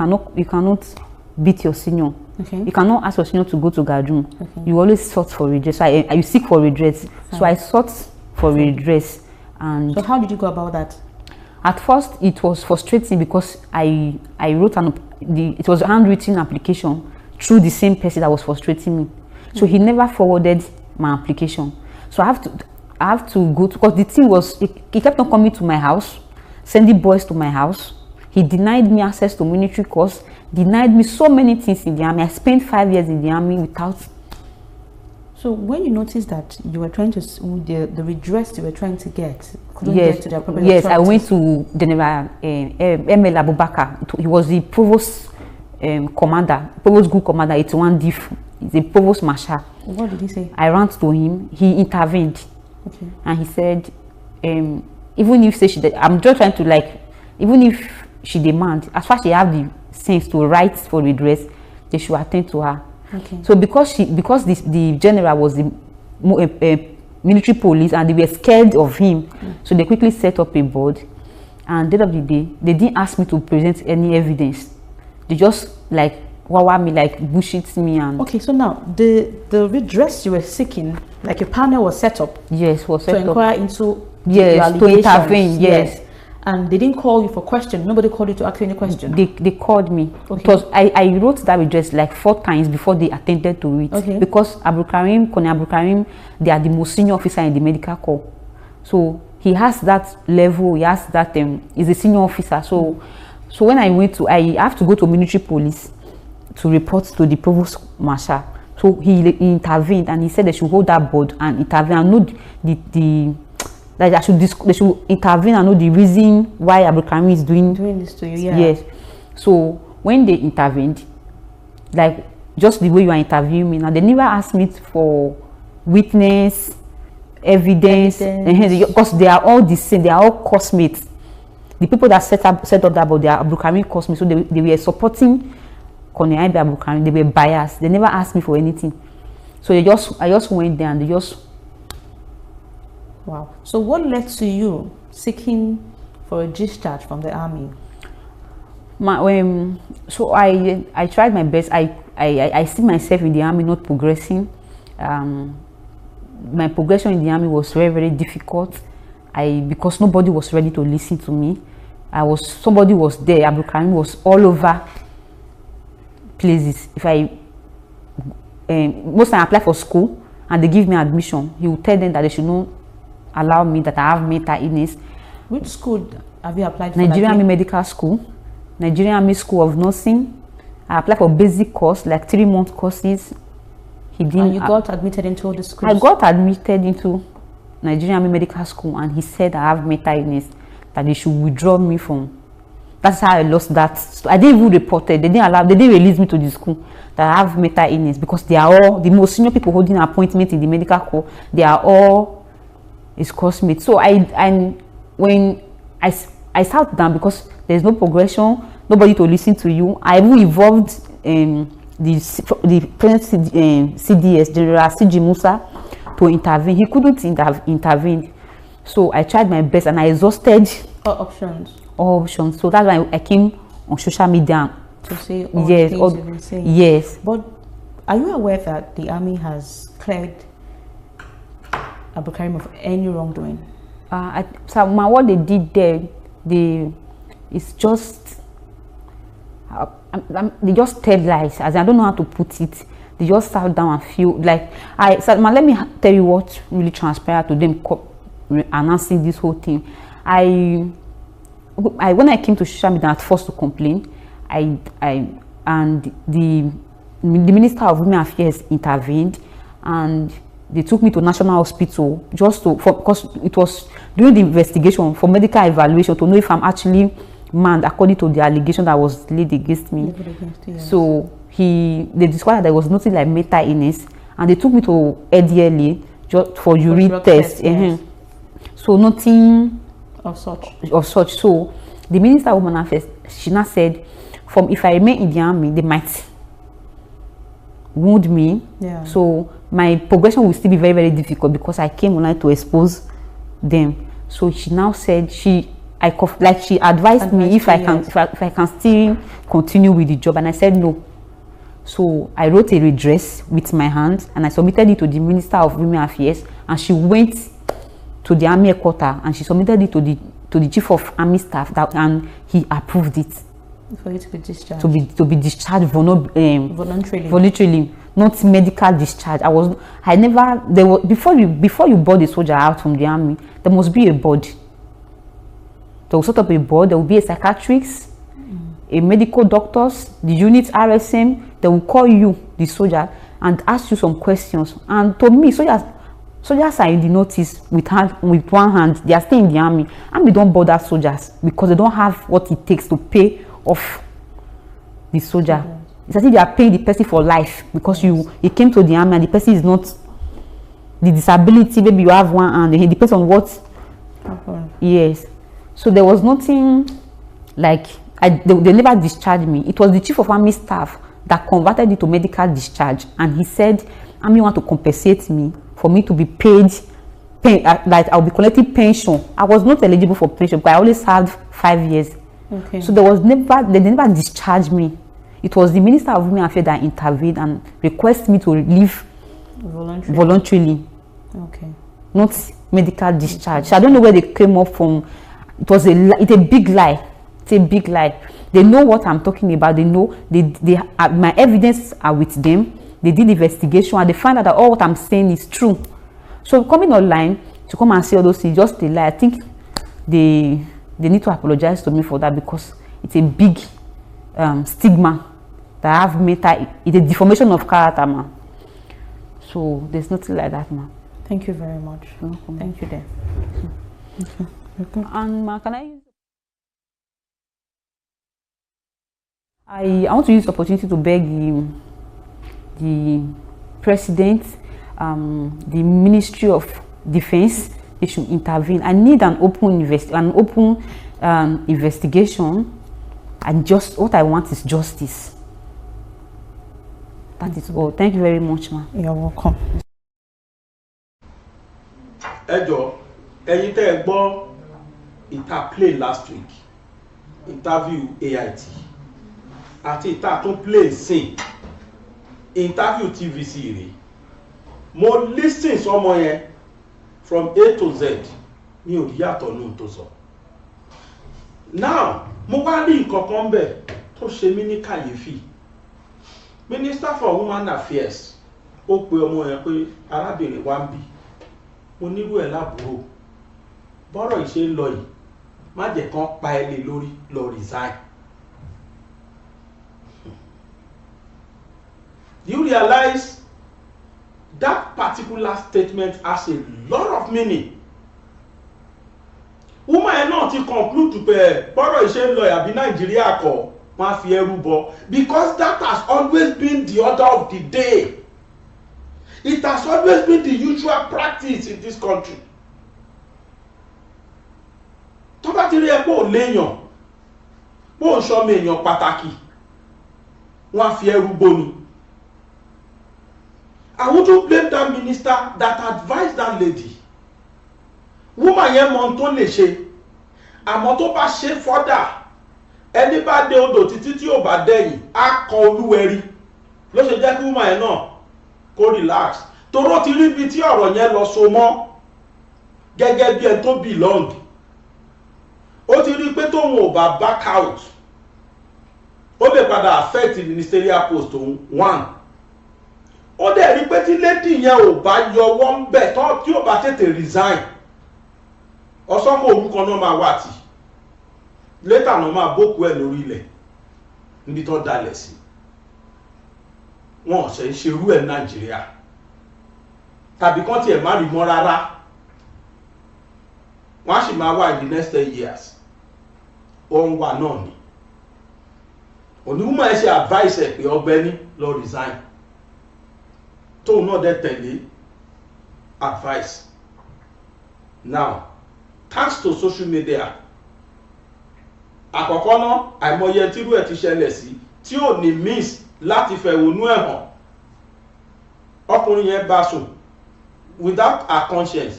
cannot beat your senior. Okay. You cannot ask your senior to go to Gadrum. Okay. You always sought for redress. So you seek for redress. So I sought for redress. And so how did you go about that? At first, it was frustrating because I wrote it was a handwritten application through the same person that was frustrating me. So he never forwarded my application. So I have to go to, because the thing was, he kept on coming to my house, sending boys to my house. He denied me access to military course, denied me so many things in the army. I spent 5 years in the army without. So when you noticed that you were trying to, the redress you were trying to get, couldn't get to the appropriate yes, authorities. I went to General ML Abubakar. He was the provost commander, provost group commander, 81 diff. He's a provost marshal. What did he say? I ran to him. He intervened. Okay. And he said, even if I'm just trying to even if she demand, as far as she have the sense to write for redress, they should attend to her. Okay. So because the general was the military police and they were scared of him, so they quickly set up a board. And at the end of the day, they didn't ask me to present any evidence. They just wawa me, bullshit me. And okay, so now the redress you were seeking, like a panel was set up. Yes, was set to up inquire into yes, to intervene. Yes. And they didn't call you for question. Nobody called you to ask you any question. They called me. Okay. Because I wrote that redress 4 times before they attended to it. Okay. Because Colonel Abdul Karim, they are the most senior officer in the medical corps. So he has that level. He has that. He's a senior officer. So when I have to go to military police to report to the provost marshal So he intervened and he said they should hold that board and intervene and know that they should intervene and know the reason why Abdulkarim is doing this to you. Yeah. Yes. So when they intervened, like just the way you are interviewing me now, they never asked me for witness, evidence. Because they are all the same, they are all cosmates. The people that set up that board, they are Abdulkarim cosmates, so they were supporting Colonel Abdulkarim. They were biased. They never asked me for anything. So I just went there and they just. Wow. So what led to you seeking for a discharge from the army? So I tried my best. I see myself in the army not progressing. My progression in the army was very, very difficult. Because nobody was ready to listen to me. Somebody was there. Abdulkarim was all over places. If most time I apply for school and they give me admission, he will tell them that they should not allow me, that I have mental illness. Which school have you applied for? Nigerian Army Medical School, Nigerian Army School of Nursing. I applied for basic course, like 3-month courses. He didn't. And you got admitted into all the schools? I got admitted into Nigerian Army Medical School, and he said I have mental illness, that they should withdraw me from. That's how I lost that. So I didn't even report it. They didn't release me to the school that I have mental illness, because they are all the most senior people holding an appointment in the medical corps. They are all his classmates. So when I sat down, because there's no progression, nobody to listen to you. I even involved the present CDS General CG Musa to intervene. He couldn't intervene. So I tried my best and I exhausted all options. So that's why I came on social media to say all the things you've been saying. Yes. But are you aware that the army has cleared Abdulkarim of any wrongdoing? So what they did there, it's just they just tell lies. As I don't know how to put it. They just sat down and feel like let me tell you what really transpired to them announcing this whole thing. When I came to social media at first to complain, and the Minister of Women Affairs intervened, and they took me to National Hospital because it was during the investigation for medical evaluation to know if I'm actually mad according to the allegation that was laid against me. Yes. So they described that there was nothing like mental illness, and they took me to ADLA just for urine test. Yes. So nothing of such. So the Minister of Women Affairs, she now said, if I remain in the army, they might wound me. Yeah. So my progression will still be very, very difficult, because I came online to expose them. So she now said she advised me if I can still continue with the job, and I said no. So I wrote a redress with my hand and I submitted it to the Minister of Women Affairs, and she went to the army headquarters and she submitted it to the Chief of Army Staff, and he approved it. For you to be discharged. To be discharged voluntarily, not medical discharge. Before you board a soldier out from the army, there must be a board. They will set up a board. There will be a psychiatrist, a medical doctors, the unit RSM. They will call you, the soldier, and ask you some questions. And to me, soldiers are in the notice with one hand. They are still in the army, and we don't bother soldiers because they don't have what it takes to pay off the soldier. It's as if they are paying the person for life, because he came to the army and the person is not the disability. Maybe you have one hand. It depends on what happened. Yes. So there was nothing like they never discharged me. It was the Chief of Army Staff that converted it to medical discharge, and he said army want to compensate me for me to be paid, like I'll be collecting pension. I was not eligible for pension, but I only served 5 years. Okay. So they never discharged me. It was the Minister of Women Affairs that intervened and requested me to leave voluntarily. Okay. Not medical discharge. So I don't know where they came up from. It's a big lie. It's a big lie. They know what I'm talking about. They know my evidence are with them. They did investigation and they find out that all what I'm saying is true. So coming online to come and say all those things, just a lie. I think they need to apologize to me for that, because it's a big stigma that I have mental. It's a deformation of character, man. So there's nothing like that, ma. Thank you very much. Welcome. Thank you, then. And ma, can I use? I want to use the opportunity to beg the president, the Ministry of Defense, they should intervene. I need an open investigation, and just what I want is justice. That is all. Thank you very much, ma. You're welcome. Ẹ jọ̀ọ́, ẹ̀yin tẹ́ ẹ gbọ́ play last week, interview AIT, àti ìta tún play sin, interview TVC rè. Mo listen sọmọ yẹn from A to Z, mi ò rí yàtọ̀ nù tó sọ. Now, mo wá rí nǹkan kan bẹ̀ tó ṣe mí ní kàyéfì. Minister for Women Affairs ó pe ọmọ yẹn pé arábìnrin wa ń bì. Mo nírú ẹ̀ lábúrò. Bọ́rọ̀ ìṣe ń lọ yìí, má jẹ́ kán pa ẹ́ lé lórí lọ resign. You realize that particular statement has a lot of meaning. Woman yẹn náà ti conclude pé bọ́rọ̀ ìṣe ń lọ yìí àbí Nàìjíríà kọ́ wọ́n á fi ẹrú bọ, because that has always been the order of the day. It has always been the usual practice in this country. Tó bá ti rí ẹ pé ò léèyàn, pé ò ń ṣọmọ èèyàn pàtàkì, wọ́n á fi ẹrú boni. I want to blame that minister that advised that lady. Woman yẹn mọ ohun tó lè ṣe, àmọ́ tó bá ṣe fọ́dà, ẹni bá dé odò títí tí ò bá dẹ̀yìn á kọ olúwẹ̀rí. Ló ṣe jẹ́ kí woman yẹn náà kó relax, toró ti rí ibi tí ọ̀rọ̀ yẹn lọ so mọ́ gẹ́gẹ́ bí ẹni tó belong. Ó ti rí pé tóun ò bá back out, ó lè padà affect ministerial post òun. One, ó dẹ̀ rí pé tí lady yẹn ò bá yọwọ́ ń bẹ̀ tán tí ò bá tètè resign, ọ̀sọ́kọ̀ orúkọ náà máa wà tí later náà máa bókú ẹ̀ lórí ilẹ̀ níbi tó dalẹ̀ sí. Wọ́n ṣe ń ṣerú ẹ̀ Nàìjíríà, tàbí kán tiẹ̀ má rí mọ́ rárá. Wọ́n á sì máa wà in the next 10 years. Ó ń wà náà ni. Onímọ̀ ẹ ṣe advice ẹ̀ pé ọ̀gbẹ́ni lọ resign. Tóun náà dẹ̀ tẹ̀lé advice. Now, thanks to social media, àkọ́kọ́ náà àìmọye tírú ẹ̀ ti ṣẹlẹ̀ sí tí ò ní miss láti fẹ̀hónú ẹ̀ hàn. Ọkùnrin yẹn bá sùn without her conscience.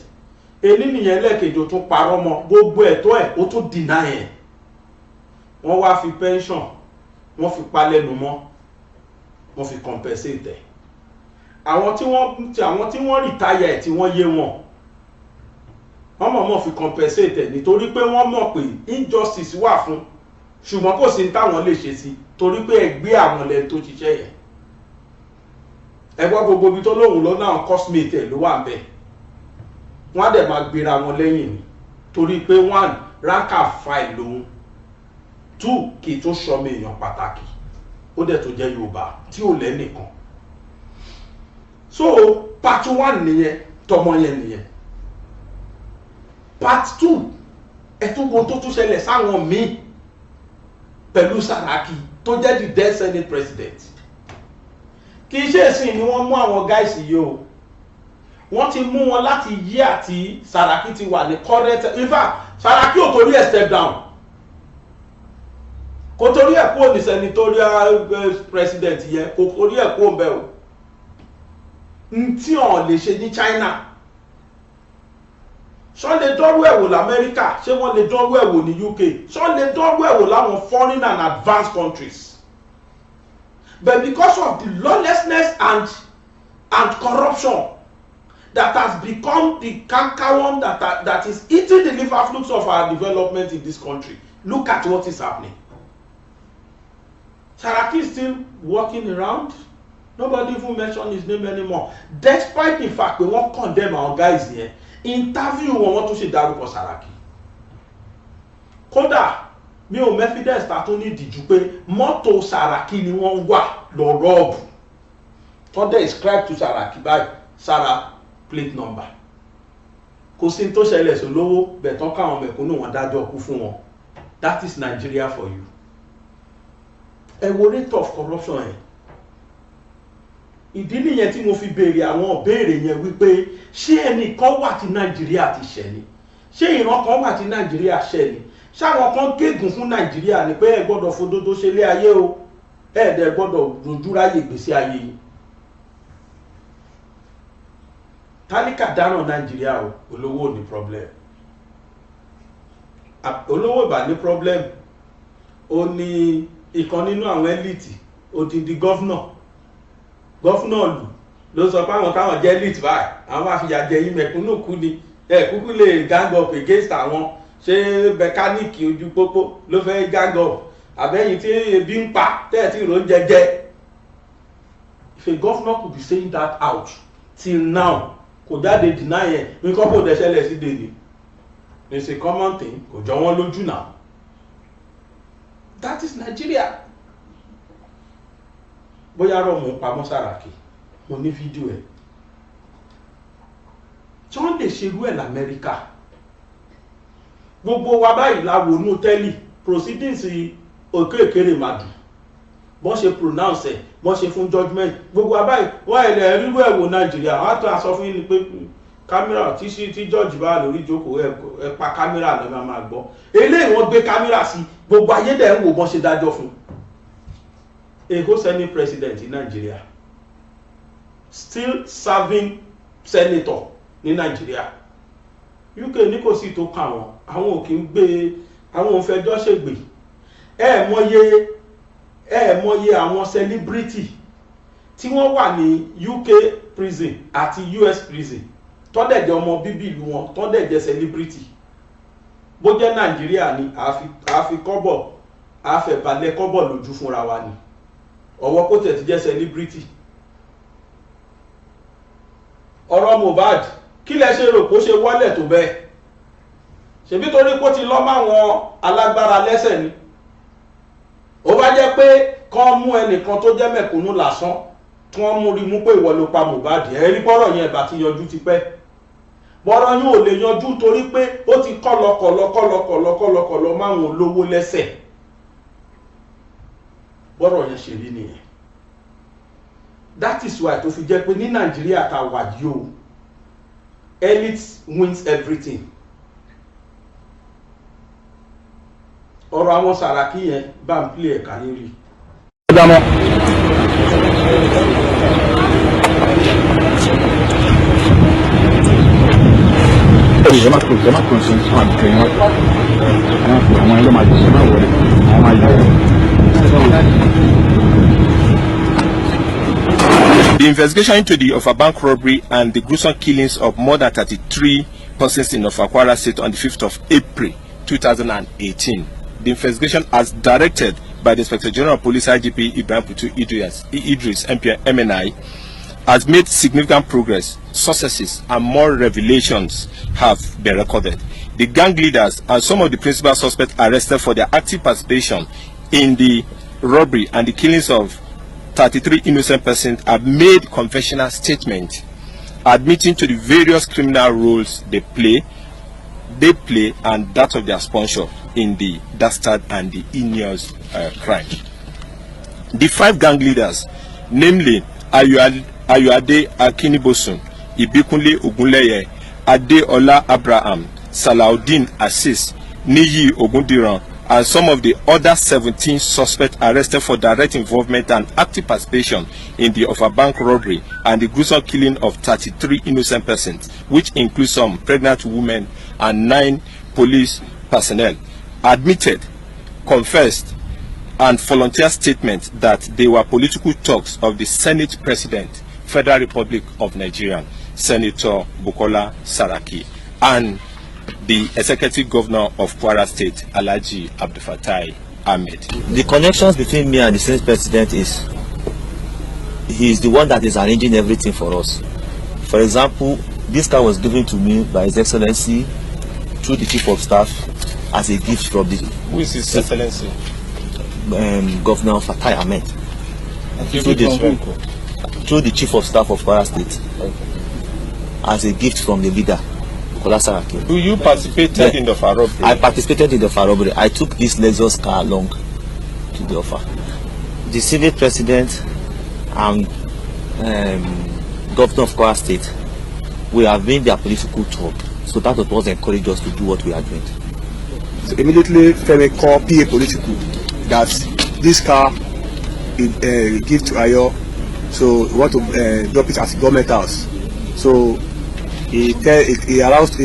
Èní nìyẹn lẹ́ẹ̀kejì ó tún parọ́ mọ́ gbogbo ẹ̀tọ́ ẹ̀, ó tún deny ẹ̀. Wọ́n wá fi pension, wọ́n fi palẹ́nu mọ́, wọ́n fi compensate ẹ̀. Àwọn tí wọ́n retire ẹ̀ tí wọ́n yé wọn, wọ́n mọ̀ fi compensate ẹ̀ nítorí pé wọ́n mọ̀ pé injustice wà fún, ṣùgbọ́n kò sí ní táwọn lè ṣe sí torí pé ẹgbẹ́ àwọn lẹ́nu tó ṣiṣẹ́ yẹn. Ẹgbọ́ gbogbo ibi tó lóhùn lọ náà cosmate ẹ̀ ló wà ń bẹ̀. Wọ́n á dẹ̀ máa gbéra wọn lẹ́yìn ni torí pé one, rank and file lòun, two, kì í tún ṣọmọ èèyàn pàtàkì, ó dẹ̀ tó jẹ́ Yorùbá tí ò lẹ́nìkan. So part one nìyẹn, tọmọ yẹn nìyẹn. Part two, ẹ̀túngbò tó tún ṣẹlẹ̀ sáwọn míì pẹ̀lú Saraki tó jẹ́ the dead Senate president. Kì í ṣe ìsìn ni wọ́n mú àwọn guys yìí o. Wọ́n ti mú wọn láti yí àti Saraki ti wà ní current. In fact, Saraki ò torí ẹ̀ step down. Kò torí ẹ̀ kúrò ní senatorial president yẹn, kò torí ẹ̀ kúrò bẹ́ẹ̀ o. Ntí ọ̀ lè ṣe ní China. Ṣọ́ lè dọ́rú ẹ̀wò l'Amẹ́ríkà, ṣé wọ́n lè dọ́rú ẹ̀wò ní UK, ṣọ́ lè dọ́rú ẹ̀wò láwọn foreign and advanced countries. But because of the lawlessness and corruption that has become the cankerworm that is eating the liver flux of our development in this country, look at what is happening. Saraki is still walking around. Nobody even mention his name anymore, despite the fact pé wọ́n condemn our guys here. Interview wọn tún ṣe dárúkọ Saraki. Kódà mi ò mẹ́fídẹ́sì ta tó ní ìdíjú pé mọ́tò Saraki ni wọ́n wà lọ rọ́ọ̀bù. Tó describe to Saraki báyìí sára plate number. Kò sí tó ṣẹlẹ̀ sí olówó bẹ̀tán káwọn mẹ̀kúnnù wọn dájọ́ kú fún wọn. That is Nigeria for you. Ẹ wo rate of corruption ẹ̀. Ìdí nìyẹn tí mo fi béèrè àwọn béèrè yẹn wípé ṣé ẹnìkan wà tí Nàìjíríà ti ṣẹ̀ ni? Ṣé ìran kan wà tí Nàìjíríà ṣẹ̀ ni? Ṣáwọn kan gégùn fún Nàìjíríà ni pé ẹ gbọ́dọ̀ fòdodo ṣe lé ayé o, ẹ dẹ̀ gbọ́dọ̀ rojú ráyè gbèsè ayé yìí. Tálíkà dáràn Nàìjíríà o, olówó ò ní problem. Olówó ìbá ní problem. Ó ní ìkan nínú àwọn elite, odindi gọ́fúnà lù ló sọ pé àwọn táwọn jẹ́ elite báyìí, àwọn àfìyà jẹ yín mẹ̀kúnnù kú ni, ẹ kúkú lè gang up against àwọn. Ṣé mẹkáníìkì ojú pópó ló fẹ́ gang up? Àbẹ́yìn tí ebi ń pa tẹ́ẹ̀tì ìró jẹjẹ. If a governor could be saying that out till now, kò jáde deny ẹ̀, nǹkan kò dẹ̀ ṣẹlẹ̀ sí dèní. It's a common thing, kò jọ wọ́n lójú náà. That is Nigeria. Bóyá rọ̀ mú pamọ́ Sàràkí, mo ní fídíò ẹ̀. Tí wọ́n lè ṣerú ẹ̀ l'Amẹ́ríkà. Gbogbo wa báyìí la wò nú tẹ́lì, proceedings Òkèkèrè Màdù. Bọ́n ṣe pronounce ẹ̀, bọ́n ṣe fún judgment. Gbogbo wa báyìí, wọ́n ẹ̀lẹ̀ rírú ẹ̀ wò Nàìjíríà. Wọ́n á tó aṣọ fún yín ni pé kámẹ́rà tí judge bá lórí ìjókòó ẹ pa kámẹ́rà lọ́ máa gbọ́. Eléyìí wọ́n gbé kámẹ́rà sí, gbogbo ayé dẹ̀ ń wò bọ́n ṣe dájọ́ fún. A whole Senate president in Nigeria still serving senator ní Nigeria. UK ní kò sí tó kàn wọ́n, àwọn ò kí ń gbé, àwọn ò fẹjọ́ ṣègbè. Ẹ mọye àwọn celebrity tí wọ́n wà ní UK prison àti US prison tó dẹ̀ jẹ́ ọmọ bíbí ìlú wọn, tó dẹ̀ jẹ́ celebrity. Bó jẹ́ Nigeria ni àfi kọ́bọ̀ àfẹ̀balẹ̀ kọ́bọ̀ lójú fúnra wa ni. Ọwọ́ kó tẹ̀ ti jẹ́ celebrity. Ọ̀rọ̀ Mohbad kí lẹ ṣe rò kó ṣe wọ́lẹ̀ tó bẹ́ẹ̀? Ṣebí torí kó ti lọ́ máwọn alágbára lẹ́sẹ̀ ni. Ó bá jẹ́ pé kán mú ẹnìkan tó jẹ́ mẹ̀kúnnù lásán tí wọ́n mú rí mú pé ìwọ ló pa Mohbad, ẹ rí bọ́rọ̀ yẹn bá ti yanjú ti pẹ́. Bọ́rọ̀ yín ò lè yanjú torí pé ó ti kọ́lọkọ̀lọ máwọn olówó lẹ́sẹ̀. Bọ́rọ̀ yẹn ṣe rí nìyẹn. That is why tó fi jẹ́ pé ní Nàìjíríà ta wà yìí o, elite wins everything. Ọ̀rọ̀ àwọn Sàràkí yẹn bá ń play ẹ̀ka lérí. The investigation into the Offa bank robbery and the gruesome killings of more than 33 persons in Offa Kwara State on the 5th of April 2018. The investigation, as directed by the Inspector General of Police IGP Ibrahim Putu Idris MNI, has made significant progress. Successes and more revelations have been recorded. The gang leaders and some of the principal suspects arrested for their active participation in the robbery and the killings of 33 innocent persons have made confessional statements admitting to the various criminal roles they play and that of their sponsor in the dastard and the heinous crime. The 5 gang leaders, namely Ayuade Akinibosun, Ibikunle Ogunleye, Adeola Abraham, Salaudeen Asis, Niyi Ogundiran, and some of the other 17 suspects arrested for direct involvement and active participation in the Offa bank robbery and the gruesome killing of 33 innocent persons, which includes some pregnant women and 9 police personnel, admitted, confessed, and volunteer statements that they were political talks of the Senate President, Federal Republic of Nigeria, Senator Bukola Saraki, and the Executive Governor of Kwara State, Alhaji Abdulfatai Ahmed. The connections between me and the Senate President is he is the one that is arranging everything for us. For example, this car was given to me by His Excellency through the Chief of Staff as a gift from the... Who is His Excellency? Governor Fatai Ahmed. Through the Chief of Staff of Kwara State. Okay. as a gift from the leader, Bukola Saraki. Do you participated in the Offa robbery? I participated in the Offa robbery. I took this Lexus car along to the Offa. The Senate President and Governor of Kwara State, we have been their political talk. So that was what encouraged us to do what we are doing. So immediately Femi called PA Political that this car give to Ayo, so we want to drop it at the government house. So he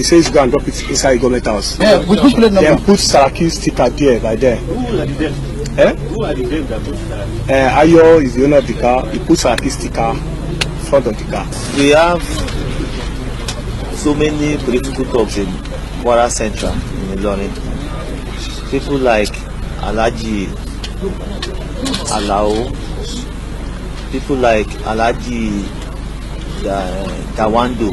says go and drop it inside the government house. Yeah, we put plate number. Then put Saraki sticker there by there. Who are the devs? Who are the devs that put Saraki? Ayo is the owner of the car. He put Saraki sticker in front of the car. We have so many political talks in Kwara Central in Ilorin. People like Alhaji Alao, people like Alhaji Dawando,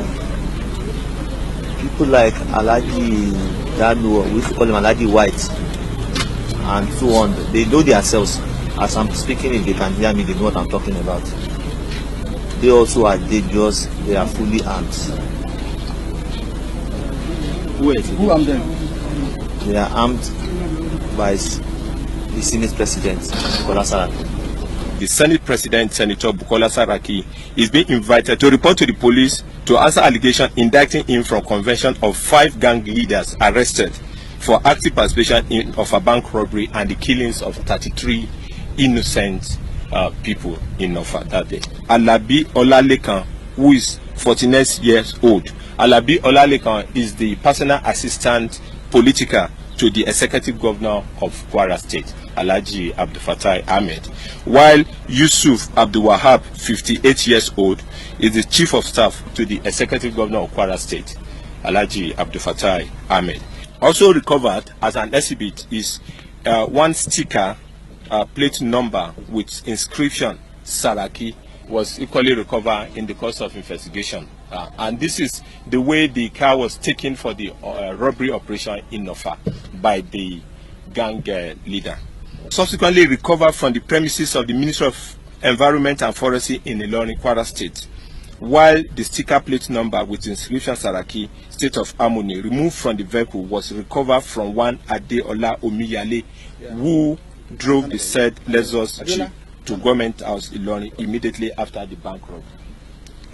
people like Alhaji Danu, we used to call him Alhaji White, and so on. They know themselves. As I'm speaking, if they can hear me, they know what I'm talking about. They also are dangerous. They are fully armed. Who armed them? They are armed by the Senate President, Bukola Saraki. The Senate President, Senator Bukola Saraki, is being invited to report to the police to answer allegations indicting him from convention of 5 gang leaders arrested for active participation in Offa bank robbery and the killings of 33 innocent people in Offa that day. Alabi Olalekan, who is 49 years old. Alabi Olalekan is the personal assistant political to the executive governor of Kwara State, Alhaji Abdul Fattah Ahmed, while Yusuf Abdul Wahab, 58 years old, is the chief of staff to the executive governor of Kwara State, Alhaji Abdul Fattah Ahmed. Also recovered as an exhibit is one sticker plate number with inscription Saraki was equally recovered in the course of investigation. And this is the way the car was taken for the robbery operation in Offa by the gang leader. Subsequently recovered from the premises of the Ministry of Environment and Forestry in Ilorin, Kwara State, while the sticker plate number with inscription Saraki, State of Harmony, removed from the vehicle was recovered from one Adeola Omiyale, who drove the said Lexus Jeep to Government House Ilorin immediately after the bank robbery.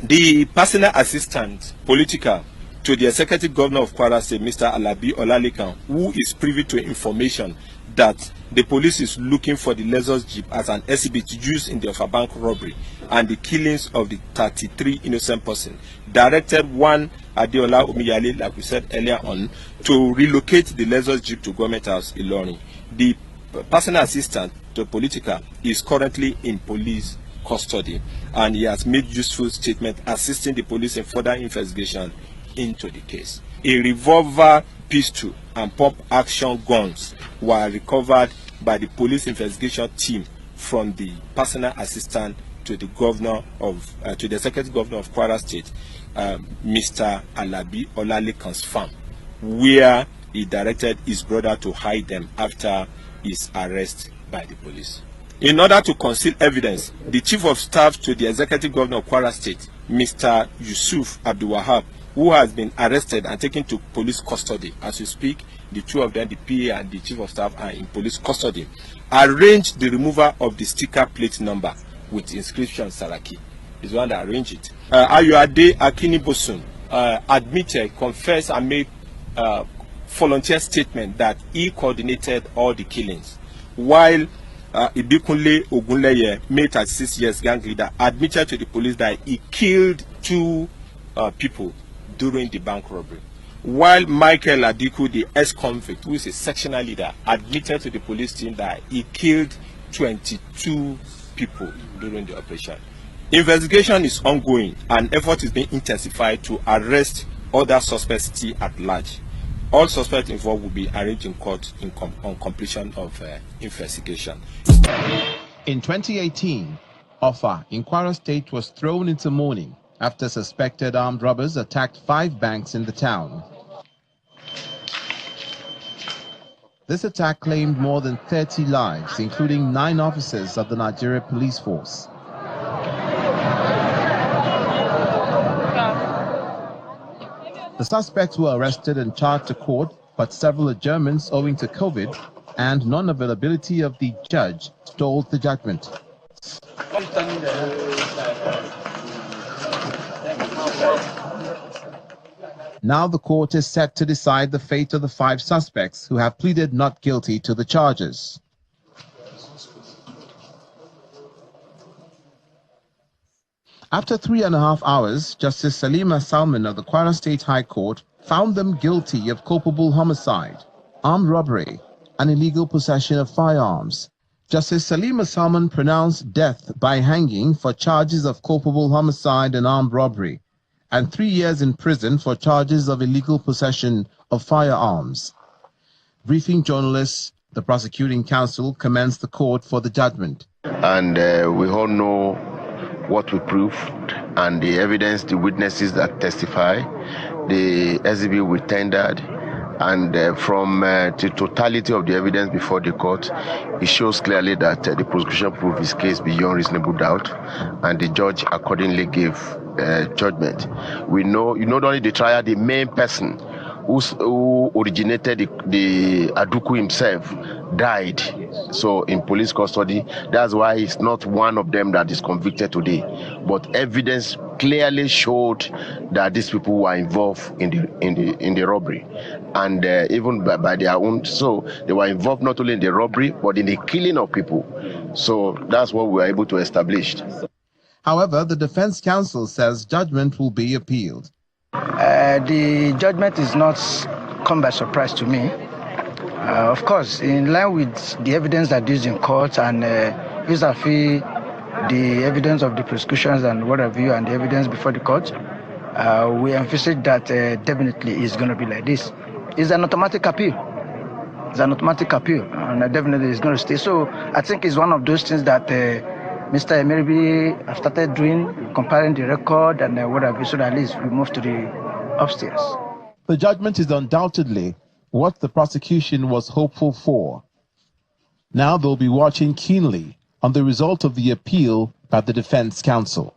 The personal assistant political to the executive governor of Kwara State, Mr. Alabi Olalekan, who is privy to information that the police is looking for the Lexus Jeep as an exhibit used in the Offa bank robbery and the killings of the 33 innocent persons, directed one Adeola Omiyale, like we said earlier on, to relocate the Lexus Jeep to Government House Ilorin. The personal assistant to political is currently in police custody, and he has made useful statement assisting the police in further investigation into the case. A revolver, pistol and pump action guns were recovered by the police investigation team from the personal assistant to the governor of to the executive governor of Kwara State, Mr. Alabi Olalekan's farm, where he directed his brother to hide them after his arrest by the police. In order to conceal evidence, the chief of staff to the executive governor of Kwara State, Mr. Yusuf Abdul Wahab, who has been arrested and taken to police custody as we speak, the two of them, the PA and the chief of staff, are in police custody, arranged the removal of the sticker plate number with inscription Saraki. Is the one that arranged it. Ayoade Akinibosun admitted, confessed and made volunteer statement that he coordinated all the killings, while Ibikunle Ogunleye, May 36 years gang leader, admitted to the police that he killed 2 people during the bank robbery, while Michael Adiku, the ex-convict, who is a sectional leader, admitted to the police team that he killed 22 people during the operation. Investigation is ongoing and effort is being intensified to arrest other suspects at large. All suspects involved will be arraigned in court on completion of investigation. In 2018, Offa in Kwara State was thrown into mourning after suspected armed robbers attacked 5 banks in the town. This attack claimed more than 30 lives, including 9 officers of the Nigeria Police Force. The suspects were arrested and charged to court, but several adjournments owing to COVID and non-availability of the judge stalled the judgment. Now the court is set to decide the fate of the 5 suspects who have pleaded not guilty to the charges. After 3.5 hours, Justice Salima Salman of the Kwara State High Court found them guilty of culpable homicide, armed robbery, and illegal possession of firearms. Justice Salima Salman pronounced death by hanging for charges of culpable homicide and armed robbery, and 3 years in prison for charges of illegal possession of firearms. Briefing journalists, the prosecuting counsel commenced the court for the judgment. And we all know what we proved and the evidence, the witnesses that testify, the exhibit we tendered, and from the totality of the evidence before the court, it shows clearly that the prosecution proved his case beyond reasonable doubt, and the judge accordingly gave judgment. We know, not only the trial, the main person who originated the Aduku himself died, so in police custody. That's why it's not one of them that is convicted today, but evidence clearly showed that these people were involved in the robbery, and even by their own, so they were involved not only in the robbery but in the killing of people. So that's what we were able to establish. However, the defense counsel says judgment will be appealed. The judgment is not come by surprise to me. Of course, in line with the evidence that is in court and vis-a-vis the evidence of the prosecutions and what have you, and the evidence before the court, we envisage that definitely is going to be like this. It's an automatic appeal. It's an automatic appeal, and definitely it's going to stay. So I think it's one of those things that Mr. Emeribi have started doing, comparing the record and what have you, so that at least we move to the upstairs. The judgment is undoubtedly what the prosecution was hopeful for. Now they'll be watching keenly on the result of the appeal by the defense counsel.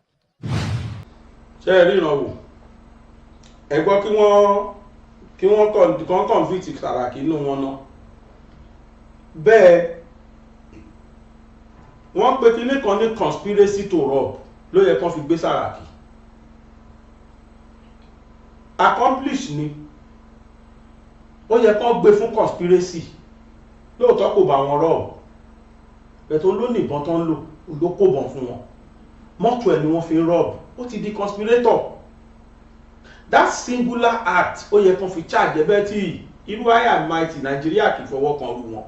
Wọ́n pe kíní kan ní conspiracy to rob ló yẹ kán fi gbé Sàràkí. Accomplish ni ó yẹ kán gbé fún conspiracy lóòótọ́ kò bá wọn rob bẹ̀tọ̀ ló ní ìbọn tán ló kó bọ̀n fún wọn mọ́tò ẹ̀ ni wọ́n fi rob ó ti di conspirator. That singular act ó yẹ kán fi charge ẹbẹ́ tí irú àyà mighty Nàìjíríà kì í fọwọ́ kan rú wọn.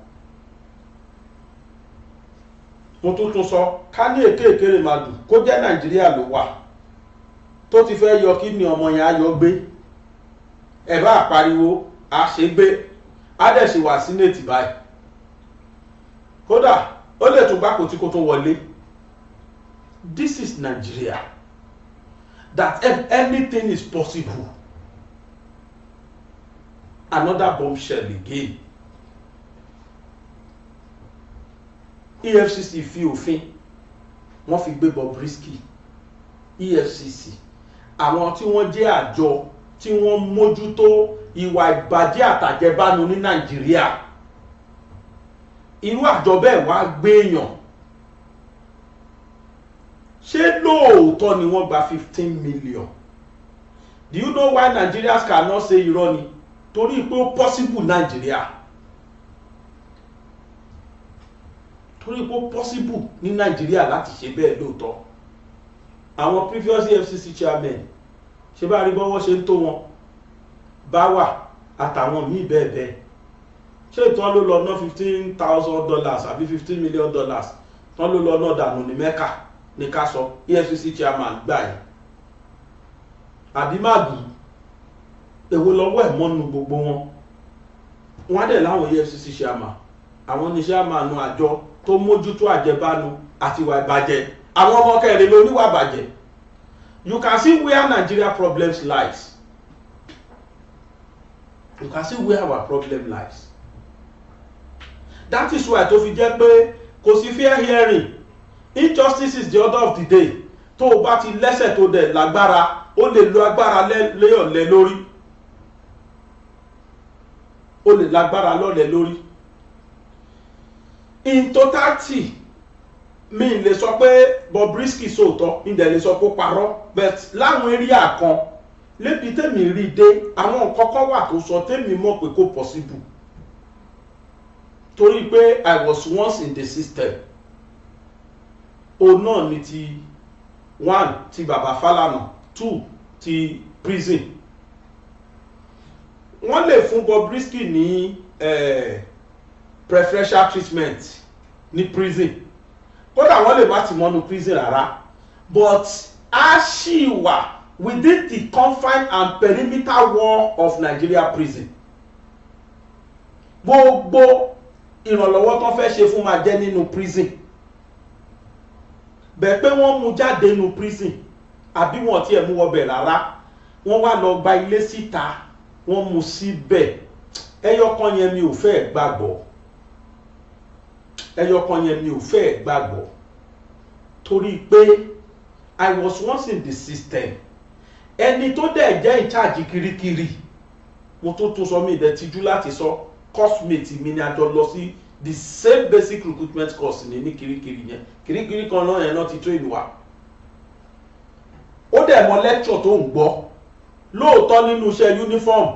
Mo tún sọ ká ní èkéèkéré máa dùn kó jẹ́ Nàìjíríà ló wà tó ti fẹ́ yọ kí ni ọmọ yẹn á yọ gbé ẹ bá pariwo á ṣe gbé á dẹ̀ ṣe wà sínẹ́ẹ̀tì báyìí kódà ó lè tún gbá kòtí kó tó wọlé. This is Nigeria, that anything is possible. Another bombshell again. EFCC fi òfin wọ́n fi gbé Bobrisky. EFCC àwọn tí wọ́n jẹ́ àjọ tí wọ́n mójútó ìwà ìbàjẹ́ àtàjẹbánu ní Nàìjíríà. Irú àjọ bẹ́ẹ̀ wá gbé èèyàn. Ṣé lóòótọ́ ni wọ́n gba 15 million? Do you know why Nigerians cannot say irọ́ ni? Torí pé ó possible Nigeria. Torí pé ó possible ní Nigeria láti ṣe bẹ́ẹ̀ lóòótọ́. Àwọn previous EFCC chairmen ṣe bá rí bọ́wọ́ ṣe ń tó wọn bá wà àtàwọn míì bẹ́ẹ̀ bẹ́ẹ̀. Ṣé ìtàn ló lọ ná $15,000 àbí $15 million tán ló lọ ná dànù ní Mẹ́kà ní ká sọ EFCC chairman gbà yìí. Àbí má bì èwo lọ́wọ́ ẹ̀ mọ́nu gbogbo wọn. Wọ́n á dẹ̀ láwọn EFCC chairman àwọn ní chairman àjọ tó mójútó àjẹbánu àti ìwà ìbàjẹ́ àwọn ọmọ kẹrin ló níwà bàjẹ́. You can see where Nigeria problems lies. You can see where our problem lies. That is why tó fi jẹ́ pé kò sí fair hearing. Injustice is the order of the day. Tó o bá ti lẹ́sẹ̀ tó dẹ̀ lágbára ó lè lo agbára léyàn lé lórí. ó lè lágbára lọ́lẹ̀ lórí. In totality mi lè sọ pé Bobrisky sòótọ́ mi dẹ̀ lè sọ pé parọ́ but láwọn area kan lébi tèmi rí dé àwọn nǹkan kan wà tó sọ tèmi mọ̀ pé kò possible torí pé I was once in the system. Òun náà ni ti 1 ti bàbá Fálànà 2 ti prison. Wọ́n lè fún Bobrisky ní preferential treatment ní prison kódà wọ́n lè má ti mọ́nu prison rárá but a ṣì wà within the confine and perimeter wall of Nigeria prison. Gbogbo ìrànlọ́wọ́ tó fẹ́ ṣe fún máa jẹ́ nínú prison bẹ́ẹ̀ pé wọ́n mú jáde nínú prison àbí wọ́n tiẹ̀ mú wọbẹ̀ rárá wọ́n wá lọ gba ilé síta wọ́n mú síbẹ̀ ẹyọkan yẹn mi ò fẹ́ gbàgbọ́ ẹyọkan yẹn mi ò fẹ́ gbàgbọ́ torí pé I was once in the system ẹni tó dẹ̀ jẹ́ in charge kirikiri mo tó sọ mí ìdẹ̀ tijú láti sọ cosmate mi ni a jọ lọ sí the same basic recruitment course ní kirikiri yẹn kirikiri kan náà yẹn náà ti train wa ó dẹ̀ mọ lecture tó ń gbọ́ lóòótọ́ nínú iṣẹ́ uniform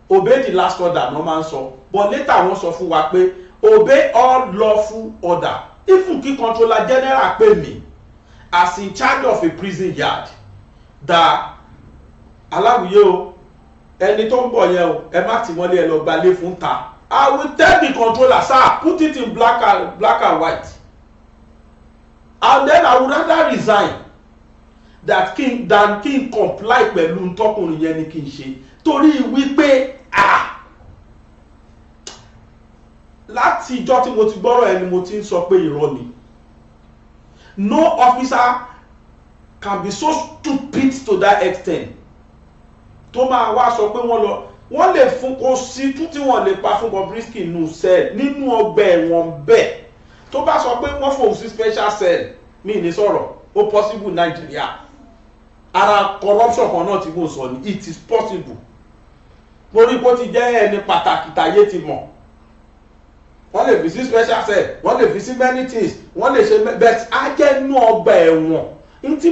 obey the last order no máa ń sọ but later wọ́n sọ fún wa pé obey all lawful order even kí controller general pè mí as in charge of a prison yard da aláwìyé o ẹni tó ń bọ̀ yẹn o ẹ má tì mọ́lé ẹ lọ gbalé fún ta I will tell the controller sir put it in black and white and then I would rather resign that than kí n comply pẹ̀lú ntọ́kùnrin yẹn ni kí n ṣe torí wípé láti ìjọ́ tí mo ti gbọ́rọ̀ ẹni mo ti ń sọ pé irọ́ ni. No officer can be so stupid to that extent tó máa wá sọ pé wọ́n lè fún kó sí tú tí wọ́n lè pa fún Bobrisky nínú cell nínú ọgbà ẹ̀wọ̀n bẹ́ẹ̀ tó bá sọ pé wọ́n fòun sí special cell mi ní sọ̀rọ̀ ó possible Nigeria ara corruption kan náà tí mo sọ ni it is possible lórí bó ti jẹ́ ẹni pàtàkì táyé ti mọ̀ wọ́n lè fi sí special cell wọ́n lè fi sí many things wọ́n lè ṣe bet ajẹ́ inú ọgbà ẹ̀wọ̀n ní tí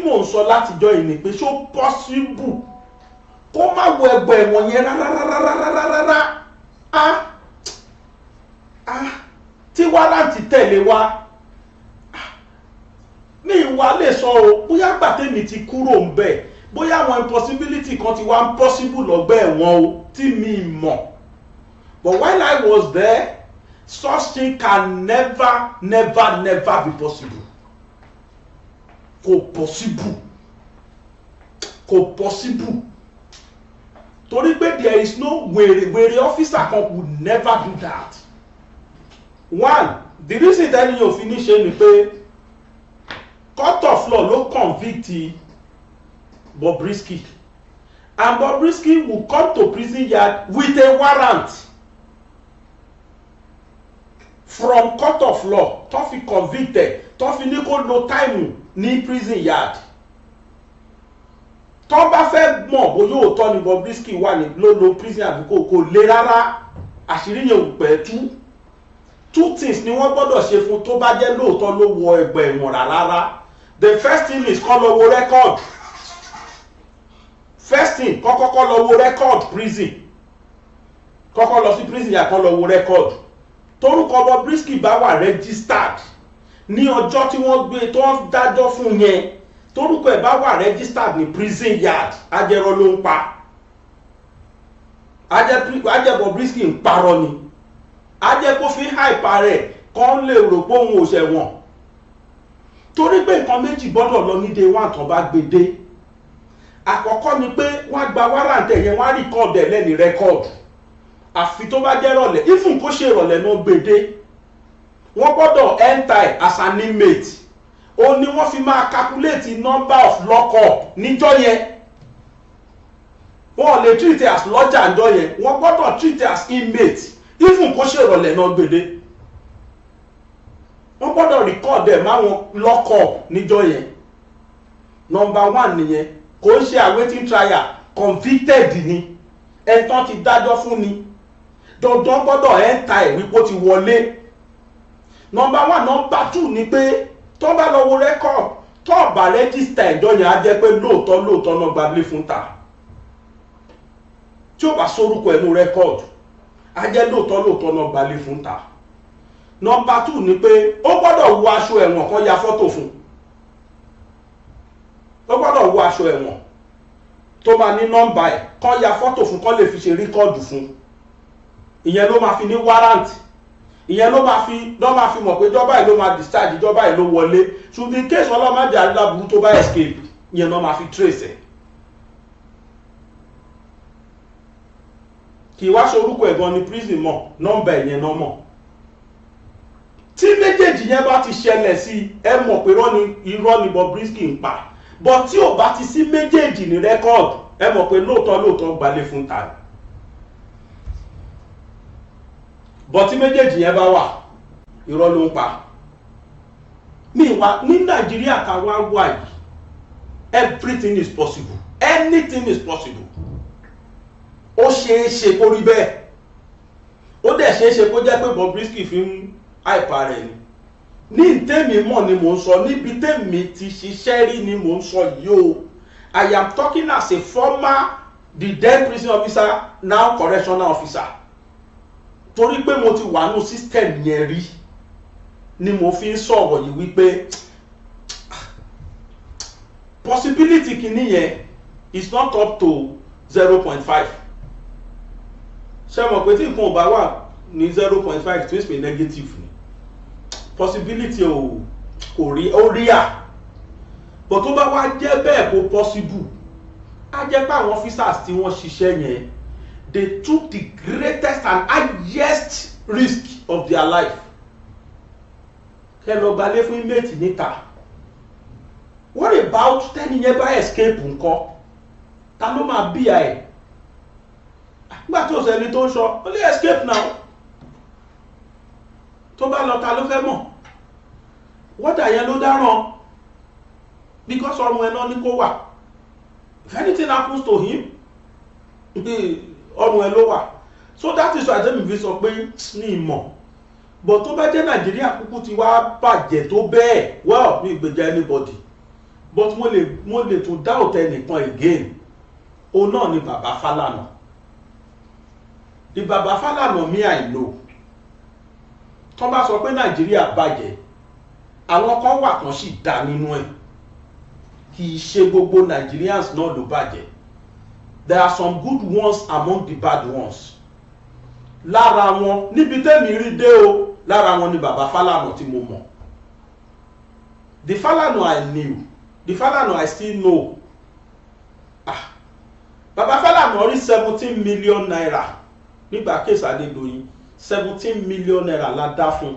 mò ń sọ látijọ́ yìí ni pé ṣó possible kó má wọ ẹgbẹ́ ẹ̀wọ̀n yẹn rárá tí wárántì tẹ̀lé wa ní ìwà lè sọ o bóyá gbàtẹ́mi ti kúrò ń bẹ̀ bóyá àwọn impossibility kan ti wá ń possible lọ́gbà ẹ̀wọ̀n o tí mi mọ̀ but while I was there such thing can never be possible kò possible torí pé there is no wèrè officer kan would never do that. One, the reason tẹ́ni yóò fi ní ṣe ni pé court of law ló convict Bobrisky and Bobrisky will come to prison yard with a warrant from court of law tó fi convicted tó fi ní kó lo time ní prison yard tó bá fẹ́ mọ̀ bóyá òótọ́ ni Bobrisky wà ní ló prison àbí kò lè rárá àṣírí yẹn ò pẹ́ tú. Two things ni wọ́n gbọ́dọ̀ ṣe fún tó bá jẹ́ lóòótọ́ ló wọ ẹgbẹ́ ẹ̀wọ̀n rárá. The first thing is kó lọ wo record. First thing kọ́kọ́ lọ wo record prison. Kọ́kọ́ lọ sí prison yà kó lọ wo record. Torúkọ Bobrisky bá wà registered ní ọjọ́ tí wọ́n gbé tó ń dájọ́ fún yẹn. Torúkọ ẹ̀ bá wà registered ní prison yard ajẹ́rọ ló ń pa. Ajẹ́ Bobrisky ń parọ́ ni. Ajẹ́ kó fi hype rẹ̀ kán lè rò pé òun ò ṣẹ̀wọ̀n torí pé nǹkan méjì gbọ́dọ̀ lọ ní day one tó bá gbé dé. Àkọ́kọ́ ni pé wọ́n gba warrant yẹn wọ́n record ẹ̀ lẹ́ni record àfi tó bá jẹ́ rọ̀lẹ́ even kó ṣe ìrọ̀lẹ́ náà gbé dé wọ́n gbọ́dọ̀ enter as an inmate ó ní wọ́n fi máa calculate number of lock-up níjọ́ yẹn wọ́n lè treat as lodger níjọ́ yẹn wọ́n gbọ́dọ̀ treat as inmate even kó ṣe ìrọ̀lẹ́ náà gbèdé wọ́n gbọ́dọ̀ record ẹ̀ máwọn lock up níjọ́ yẹn number one nìyẹn kò ń ṣe awaiting trial convicted ni ẹ̀tàn ti dájọ́ fún ni dandan gbọ́dọ̀ enter ẹ̀ wípé ó ti wọlé. Number 1. Number 2 ni pé tó bá lọ wo record tó bá register ẹjọ́ yẹn á jẹ́ pé lóòótọ́ náà gbalé fún ta. Tí ó bá sórúkọ ẹnu record á jẹ́ lóòótọ́ náà gbalé fún ta. Number 2 ni pé ó gbọ́dọ̀ wọ aṣọ ẹ̀wọ̀n kan ya fọ́tò fún. Ó gbọ́dọ̀ wọ aṣọ ẹ̀wọ̀n tó máa ní nọ́mbà ẹ̀ kan ya fọ́tò fún kan lè fi ṣe ríkọ́ọ̀dù fún. Ìyẹn ló máa fi ní warrant. Ìyẹn ló máa fi mọ̀ pé ìjọba yìí ló máa discharge, ìjọba yìí ló wọlé. So in case ọlọ́mọdé aláburú tó bá escape, ìyẹn ló máa fi trace ẹ̀. Kì í wá sorúkọ ẹ̀gbọ́n ní prison mọ̀, nọ́mbà ẹ̀yẹn náà mọ̀. Tí méjèèjì yẹn bá ti ṣẹlẹ̀ sí ẹ mọ̀ pé irọ́ ni Bobrisky ń pa. But tí ò bá ti sí méjèèjì ní record ẹ mọ̀ pé lóòótọ́ gbalé fún ta. But tí méjèèjì yẹn bá wà irọ́ ló ń pa. Ní Nàìjíríà ká wá wà yìí, everything is possible, anything is possible. Ó ṣeé ṣe kó rí bẹ́ẹ̀, ó dẹ̀ ṣeé ṣe kó jẹ́ pé Bobrisky fi ń àìpa rẹ̀ ni. Ní tèmi mọ̀ ni mò ń sọ, níbi tèmi ti ṣiṣẹ́ rí ni mò ń sọ yìí o. I am talking as a former the then prison officer, now correctional officer. Torí pé mo ti wà nù system yẹn rí ni mo fi ń sọ̀rọ̀ yìí wípé possibility kìíní yẹn is not up to 0.5. Ṣé mọ̀ pé tí nǹkan ò bá wà ní 0.5 tó ń pè negative ni possibility kò rí ó rí à. But tó bá wá jẹ́ bẹ́ẹ̀ kó possible, á jẹ́ pé àwọn officers tí wọ́n ṣiṣẹ́ yẹn they took the greatest and highest risk of their life. Kẹ́ lọ gbalé fún inmate níta. What about tẹ́ni yẹn bá escape ńkọ́? Ta ló máa bí ẹ̀? Nígbà tó sẹ́ni tó ń sọ, ó lè escape now. Tó bá lọ ta ló fẹ́ mọ̀? Wọ́dà yẹn ló dáràn. Because ọrùn ẹ̀ náà ní kó wà. If anything happens to him, ọrùn ẹ̀ ló wà. So that is why tẹ́mi fi sọ pé ní ìmọ̀. But tó bá jẹ́ Nàìjíríà kúkú ti wá bàjẹ́ tó bẹ́ẹ̀, well, mi gbèjà anybody. But mo lè tún doubt ẹnìkan again. Òun náà ni Bàbá Fálànà. The Bàbá Fálànà me I know. Tó bá sọ pé Nàìjíríà bàjẹ́, àwọn kan wà kan sì dá nínú ẹ̀. Kì í ṣe gbogbo Nigerians náà ló bàjẹ́. There are some good ones among the bad ones. Lára wọn níbi tẹ́mi rí dé o, lára wọn ni Bàbá Fálànà tí mo mọ̀. The Fálànà I knew, the Fálànà I still know. Bàbá Fálànà rí 17 million naira nígbà kéésì Adédoyin. 17 million naira la dá fún.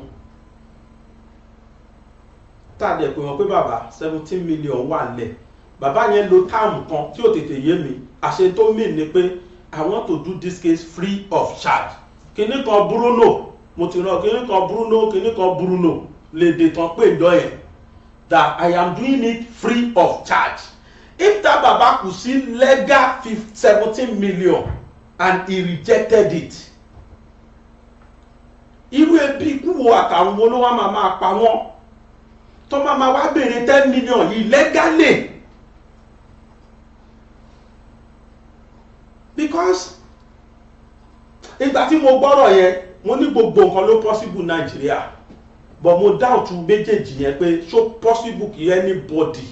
Tàdé pé wọ́n pé bàbá 17 million wà lẹ̀. Bàbá yẹn lo táàmù kan tí ó tètè yé mi. Àṣẹ tó mean ni pé I want to do this case free of charge. Kíní kan Bruno, mo ti rán kíní kan Bruno lédè tán pé ìjọ yẹn. That I am doing it free of charge. If that baba could see legal 17 million and he rejected it, irú ebi ikú wo àtàwọn wo ló wá máa pa wọ́n tó máa wá béèrè 10 million illegally. Because ìgbà tí mo gbọ́rọ̀ yẹn mo ní gbogbo nǹkan ló possible Nàìjíríà, but mo doubt méjèèjì yẹn pé so possible kí anybody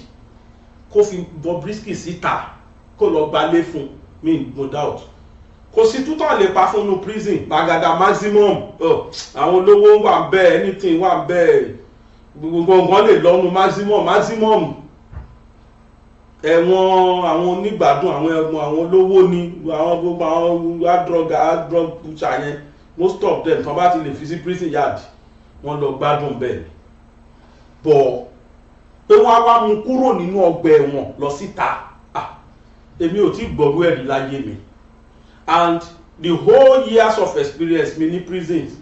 kó fi Bobrisky síta kó lọ gbalé fún mi, mo doubt. Kò sí tútọ̀ lè pa fún nu prison gbàgàdà maximum. Àwọn olówó wà bẹ́ẹ̀, anything wà bẹ́ẹ̀, gbogbo nǹkan lè lọ́nu maximum. Ẹ̀wọ̀n àwọn onígbàdùn àwọn olówó ni àwọn gbogbo àwọn hard drug pusher yẹn, most of them tán bá ti lè fi sí prison yard wọ́n lọ gbádùn bẹ́ẹ̀. Bọ̀ pé wọ́n wá mú kúrò nínú ọgbà ẹ̀wọ̀n lọ síta, èmi ò tí gbọ́rú ẹ̀rí láyé mi. And the whole years of experience mi ní prisons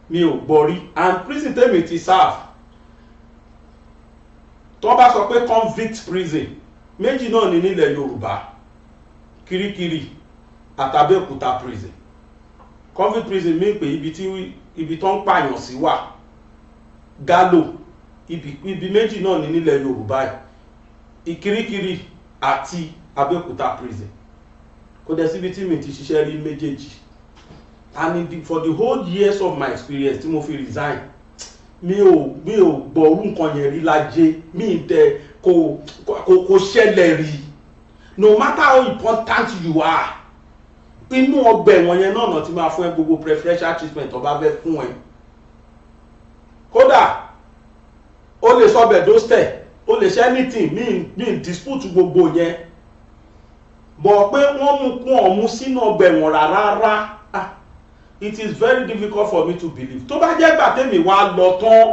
mi ò gbọ́ rí. And prison tèmi ti serve, tó bá sọ pé convict prison méjì náà ní nílẹ̀ Yorùbá, Kirikiri àtàbẹ́òkúta prison. convict prison mi pé ibi tó ń pààyàn sí wà Galo ibi méjì náà ní nílẹ̀ Yorùbá yìí Ìkirikiri àti Abẹ́òkúta prison kò dẹ̀ síbi tí mi ti ṣiṣẹ́ rí méjèèjì and for the whole years of my experience tí mo fi resign mi ò gbọ́ orú nǹkan yẹn rí lájé mi tẹ kò ṣẹlẹ̀ rí no matter how important you are inú ọgbà ẹ̀wọ̀n yẹn náà ti máa fún ẹ gbogbo preferential treatment tó bá fẹ́ fún ẹ kódà o lè sọ bẹ̀ dóstẹ̀ o lè ṣe anything mi dispute gbogbo yẹn bọ̀ pé wọ́n mú kún ọ̀mú sínú ọgbà ẹ̀wọ̀n rárá it is very difficult for me to believe tó bá jẹ́ gbà tèmi wá lọ tán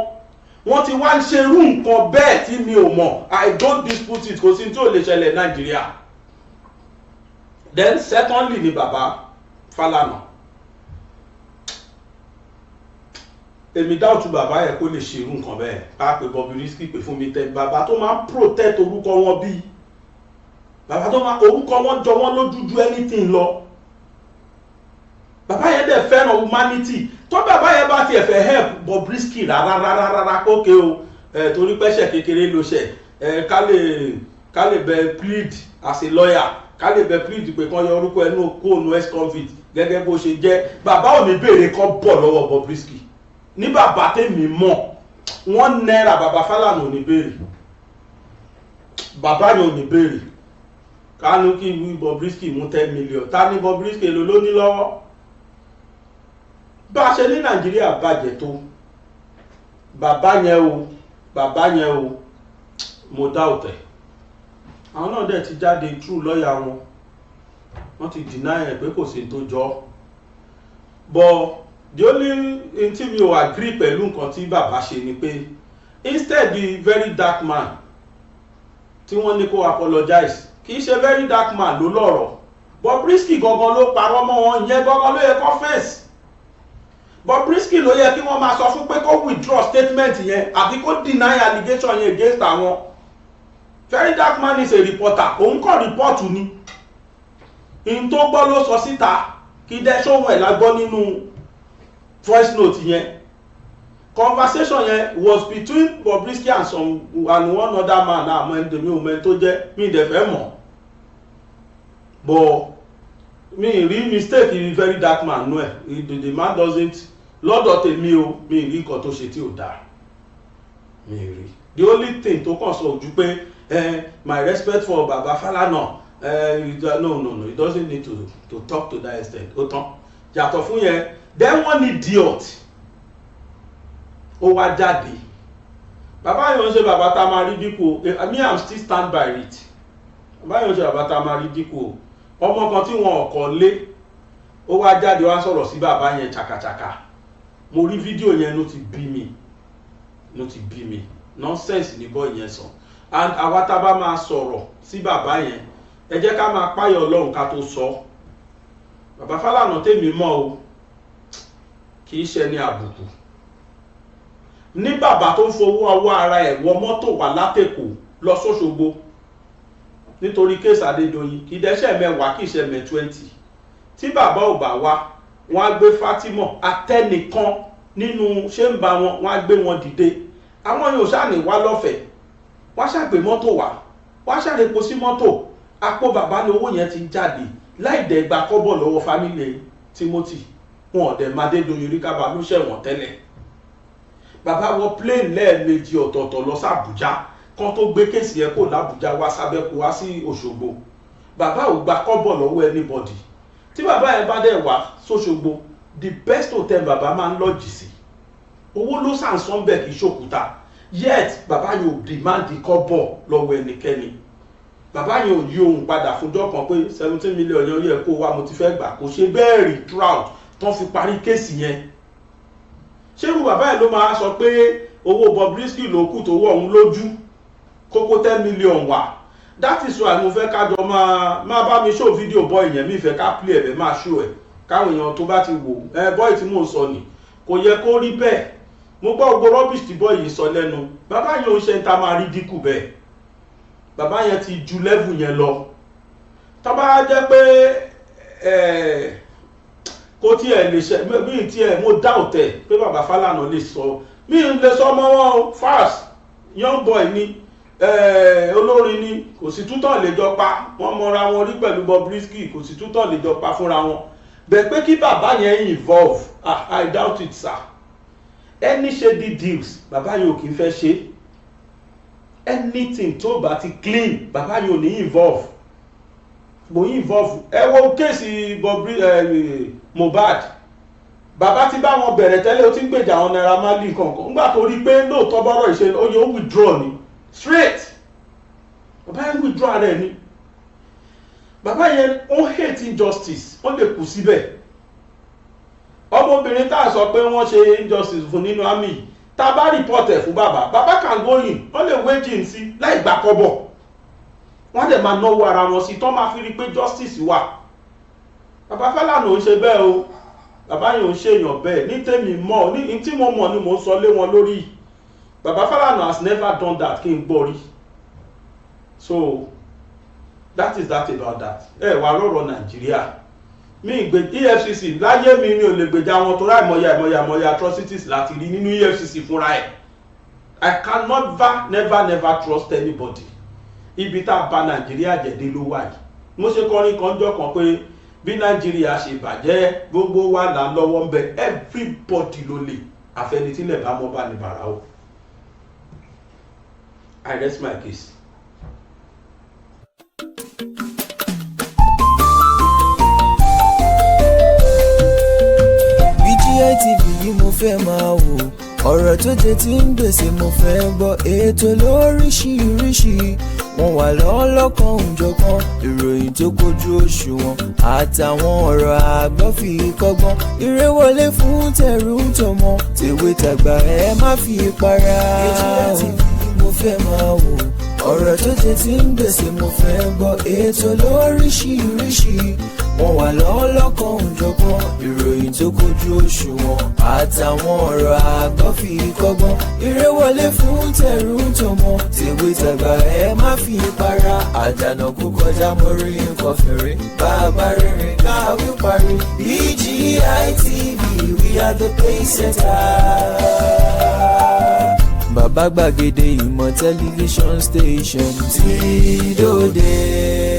wọ́n ti wá ń ṣerú nǹkan bẹ́ẹ̀ tí mi ò mọ̀ I don't dispute it kò sí tí ò lè ṣẹlẹ̀ Nàìjíríà. Then secondly ni bàbá Falana èmi dáùtù bàbá yẹ kó lè ṣerú nǹkan bẹ́ẹ̀ ká pé Bobrisky pé fún mi tẹ bàbá tó máa ń protect orúkọ wọn bí bàbá tó máa orúkọ wọn jọ wọn lójú ju anything lọ bàbá yẹn dẹ̀ fẹ́ràn humanity tó bàbá yẹn bá tiẹ̀ fẹ́ help Bobrisky rárá kókè o torí pẹ́ṣẹ̀ kékeré ló ṣẹ̀ ká lè bẹ plead as a lawyer ká lè bẹ plead pé kán yọ orúkọ ẹnu kóònù ex-convict gẹ́gẹ́ bó ṣe jẹ́ bàbá ò ní béèrè kán bọ̀ lọ́wọ́ Bobrisky ní bàbá tèmi mọ̀ wọ́n náírà bàbá Falana ò ní béèrè bàbá yẹn ò ní béèrè kánú kí Bobrisky mú 10 million ta ní Bobrisky èlò ló ní lọ́wọ́ bá a ṣe ní Nàìjíríà bàjẹ́ tó bàbá yẹn o mo dá òtẹ̀ àwọn náà dẹ̀ ti jáde true lọ́ọ̀yà wọ́n ti deny ẹ̀ pé kò sí tó jọ but the only thing tí mi ò agree pẹ̀lú nǹkan tí bàbá ṣe ni pé instead the very dark man tí wọ́n ní kó apologize kì í ṣe very dark man ló lọ́rọ̀ Bobrisky gangan ló parọ́ mọ́ wọn ìyẹn gangan ló yẹ kó fẹ́ǹsì Bobrisky ló yẹ kí wọ́n máa sọ fún pé kó withdraw statement yẹn àbí kó deny allegation yẹn against àwọn very dark man is a reporter òun kàn report ni in tó gbọ́ ló sọ síta kí dẹ́ sóhun ẹ̀ lágbọ́ nínú voice note yẹn conversation yẹn was between Bobrisky and one other man náà àmọ́ ẹni tèmi ò mẹ́ni tó jẹ́ mi ì dẹ̀ fẹ́ mọ̀ but mi rí mistake in very dark man no the man doesn't lọ́dọ̀ tèmi o mi rí nǹkan tó ṣe tí ò dáa mi rí the only thing tó kàn sọ ojú pé my respect for Baba Falana no it doesn't need to talk to that extent ó tán yàtọ̀ fún yẹn then one idiot ó wá jáde bàbá yẹn ń ṣe bàbá tá a máa rí dínkù me I'm still stand by it bàbá yẹn ń ṣe bàbá tá a máa rí dínkù ọmọ kan tí wọn ọkọ lé ó wá jáde wá sọ̀rọ̀ sí bàbá yẹn chakachaka mo rí fídíò yẹn ló ti bí mi nonsense ní bọ́ yẹn sọ and àwa tá a bá máa sọ̀rọ̀ sí bàbá yẹn ẹ jẹ́ ká máa páyọ̀ Ọlọ́run ká tó sọ bàbá Falana tèmi mọ̀ o kì í ṣe ní àbùkù ní bàbá tó ń fowó ọwọ́ ara ẹ̀ wọ mọ́tò wá látẹ̀kọ̀ lọ sóṣogbo nítorí kéèsì Adédoyin kì í dẹ́ṣẹ̀ mẹ́wàá kì í ṣe mẹ́ 20 tí bàbá ò bá wá wọ́n á gbé Fatima atẹ́nìkan nínú ṣéǹbà wọn wọ́n á gbé wọn dìde àwọn yóò ṣàní wá lọ́fẹ̀ẹ́ wọ́n ṣàgbé mọ́tò wá wọ́n ṣàrèpo sí mọ́tò àpò bàbá ní owó yẹn ti jáde láì dẹ̀ gba kọ́bọ̀ lọ́wọ́ fámílì Timothy wọn ọ̀dẹ̀ Adédoyin rí kábà ló ṣẹ̀wọ̀n tẹ́lẹ̀ bàbá wọ plane lẹ́ẹ̀mejì ọ̀tọ̀ọ̀tọ̀ lọ sí Àbújá kan tó gbé kéèsì yẹn kó l'Àbújá wá sábẹ́kú wá sí Òṣogbo bàbá ò gba kọ́bọ̀ lọ́wọ́ anybody tí bàbá yẹn bá dẹ̀ wá sóṣogbo the best hotel bàbá máa ń lọ́jì sí owó ló sàǹsán bẹ̀ kì í ṣòkúta yet bàbá yẹn ò demand kọ́bọ̀ lọ́wọ́ ẹnikẹ́ni bàbá yẹn ò yí ohun padà fúnjọ́ kan pé 17 million yẹn yẹ kó wá mo ti fẹ́ gbà kò ṣe bẹ́ẹ̀ rí trout tán fi parí kéèsì yẹn ṣérú bàbá yẹn ló máa sọ pé owó Bobrisky ló kù tó wọ̀ òun lójú kókó 10 million wà that is why mo fẹ́ kájọ máa bá mi show video boy yẹn mi fẹ́ ká play ẹ̀bẹ̀ máa show ẹ̀ káwọn èèyàn tó bá ti wò boy tí mò ń sọ ni kò yẹ kó rí bẹ́ẹ̀ mo gbọ́ gbogbo rubbish tí boy yìí sọ lẹ́nu bàbá yẹn ò ń ṣe ń ta máa rí dínkù bẹ́ẹ̀ bàbá yẹn ti ju level yẹn lọ tó bá jẹ́ pé kó tiẹ̀ lè ṣe mí tiẹ̀ mo dá òtẹ̀ pé bàbá Fálànà lè sọ mí lè sọ ọmọ wọn fast young boy ni olórin ni kò sí tútọ̀ lè jọ pa wọ́n mọra wọn rí pẹ̀lú Bobrisky kò sí tútọ̀ lè jọ pa fúnra wọn bẹ́ẹ̀ pé kí bàbá yẹn involve I doubt it sir any shady deals bàbá yẹn ò kì í fẹ́ ṣe anything tó bá ti clean bàbá yẹn ò ní involve mo involve ẹ wo kéèsì Mohbad bàbá ti bá wọn bẹ̀rẹ̀ tẹ́lẹ̀ ó ti ń gbèjà àwọn Naira Marley kankan nígbà tó rí pé lóòótọ́ bọ́rọ̀ ìṣe ó yẹ ó withdraw ni straight bàbá yẹn withdraw rẹ̀ ni bàbá yẹn ó hate injustice wọ́n lè kú síbẹ̀ ọmọbìnrin tá a sọ pé wọ́n ṣe injustice fún nínú army tá a bá report ẹ̀ fún bàbá can go in wọ́n lè wage in sí láì gbà kọ́bọ̀ wọ́n dẹ̀ máa náwó ara wọn sí tán máa fi rí pé justice wà bàbá Fálànà ò ń ṣe bẹ́ẹ̀ o bàbá yẹn ò ń ṣèyàn bẹ́ẹ̀ ní tèmi mọ̀ ní tí mo mọ̀ ni mo sọ lé wọn lórí bàbá Fálànà has never done that kí n gbọ́ rí so that is that about that wà lọ́rọ̀ Nàìjíríà mi ìgbè EFCC láyé mi ò lè gbèjà wọn tó ráì mọ̀yà atrocities láti rí nínú EFCC fúnra ẹ̀ I can never trust anybody ibi tá a bá Nàìjíríà jẹ̀dé ló wà yìí mo ṣe kọrin kan jọ kan pé bí Nàìjíríà ṣe bàjẹ́ gbogbo wa là ń lọ́wọ́ ń bẹ everybody ló lè àfẹnitílẹ̀ bá mọ́ bá ní bàrà o I rest my case. BGI TV yìí mo fẹ́ máa wò ọ̀rọ̀ tó jẹ tí ń gbèsè mo fẹ́ gbọ́ ètò lóríṣiríṣi wọ́n wà lọ́lọ́kan òjọ̀kan ìròyìn tó kojú òṣùwọ̀n àtàwọn ọ̀rọ̀ àgbọ́ fi kọ́gbọ́n eré wọlé fún tẹ̀rù tọmọ tèwe tàgbà ẹ má fi para. BGI TV mo fẹ́ máa wò ọ̀rọ̀ tó jẹ tí ń gbèsè mo fẹ́ gbọ́ ètò lóríṣiríṣi wọ́n wà lọ́lọ́kan òjọ̀kan ìròyìn tó kojú òṣùwọ̀n àtàwọn ọ̀rọ̀ àgbọ́ fi kọ́gbọ́n eré wọlé fún tẹ̀rù tọmọ tèwe tàgbà ẹ má fi para àdànà kó kọjá mórí nǹkan fèrè bàbá rere káwí parí BGI TV we are the pace setter. Bàbá gbàgede ìmọ̀ tẹlifíṣọ̀n station tí dòde.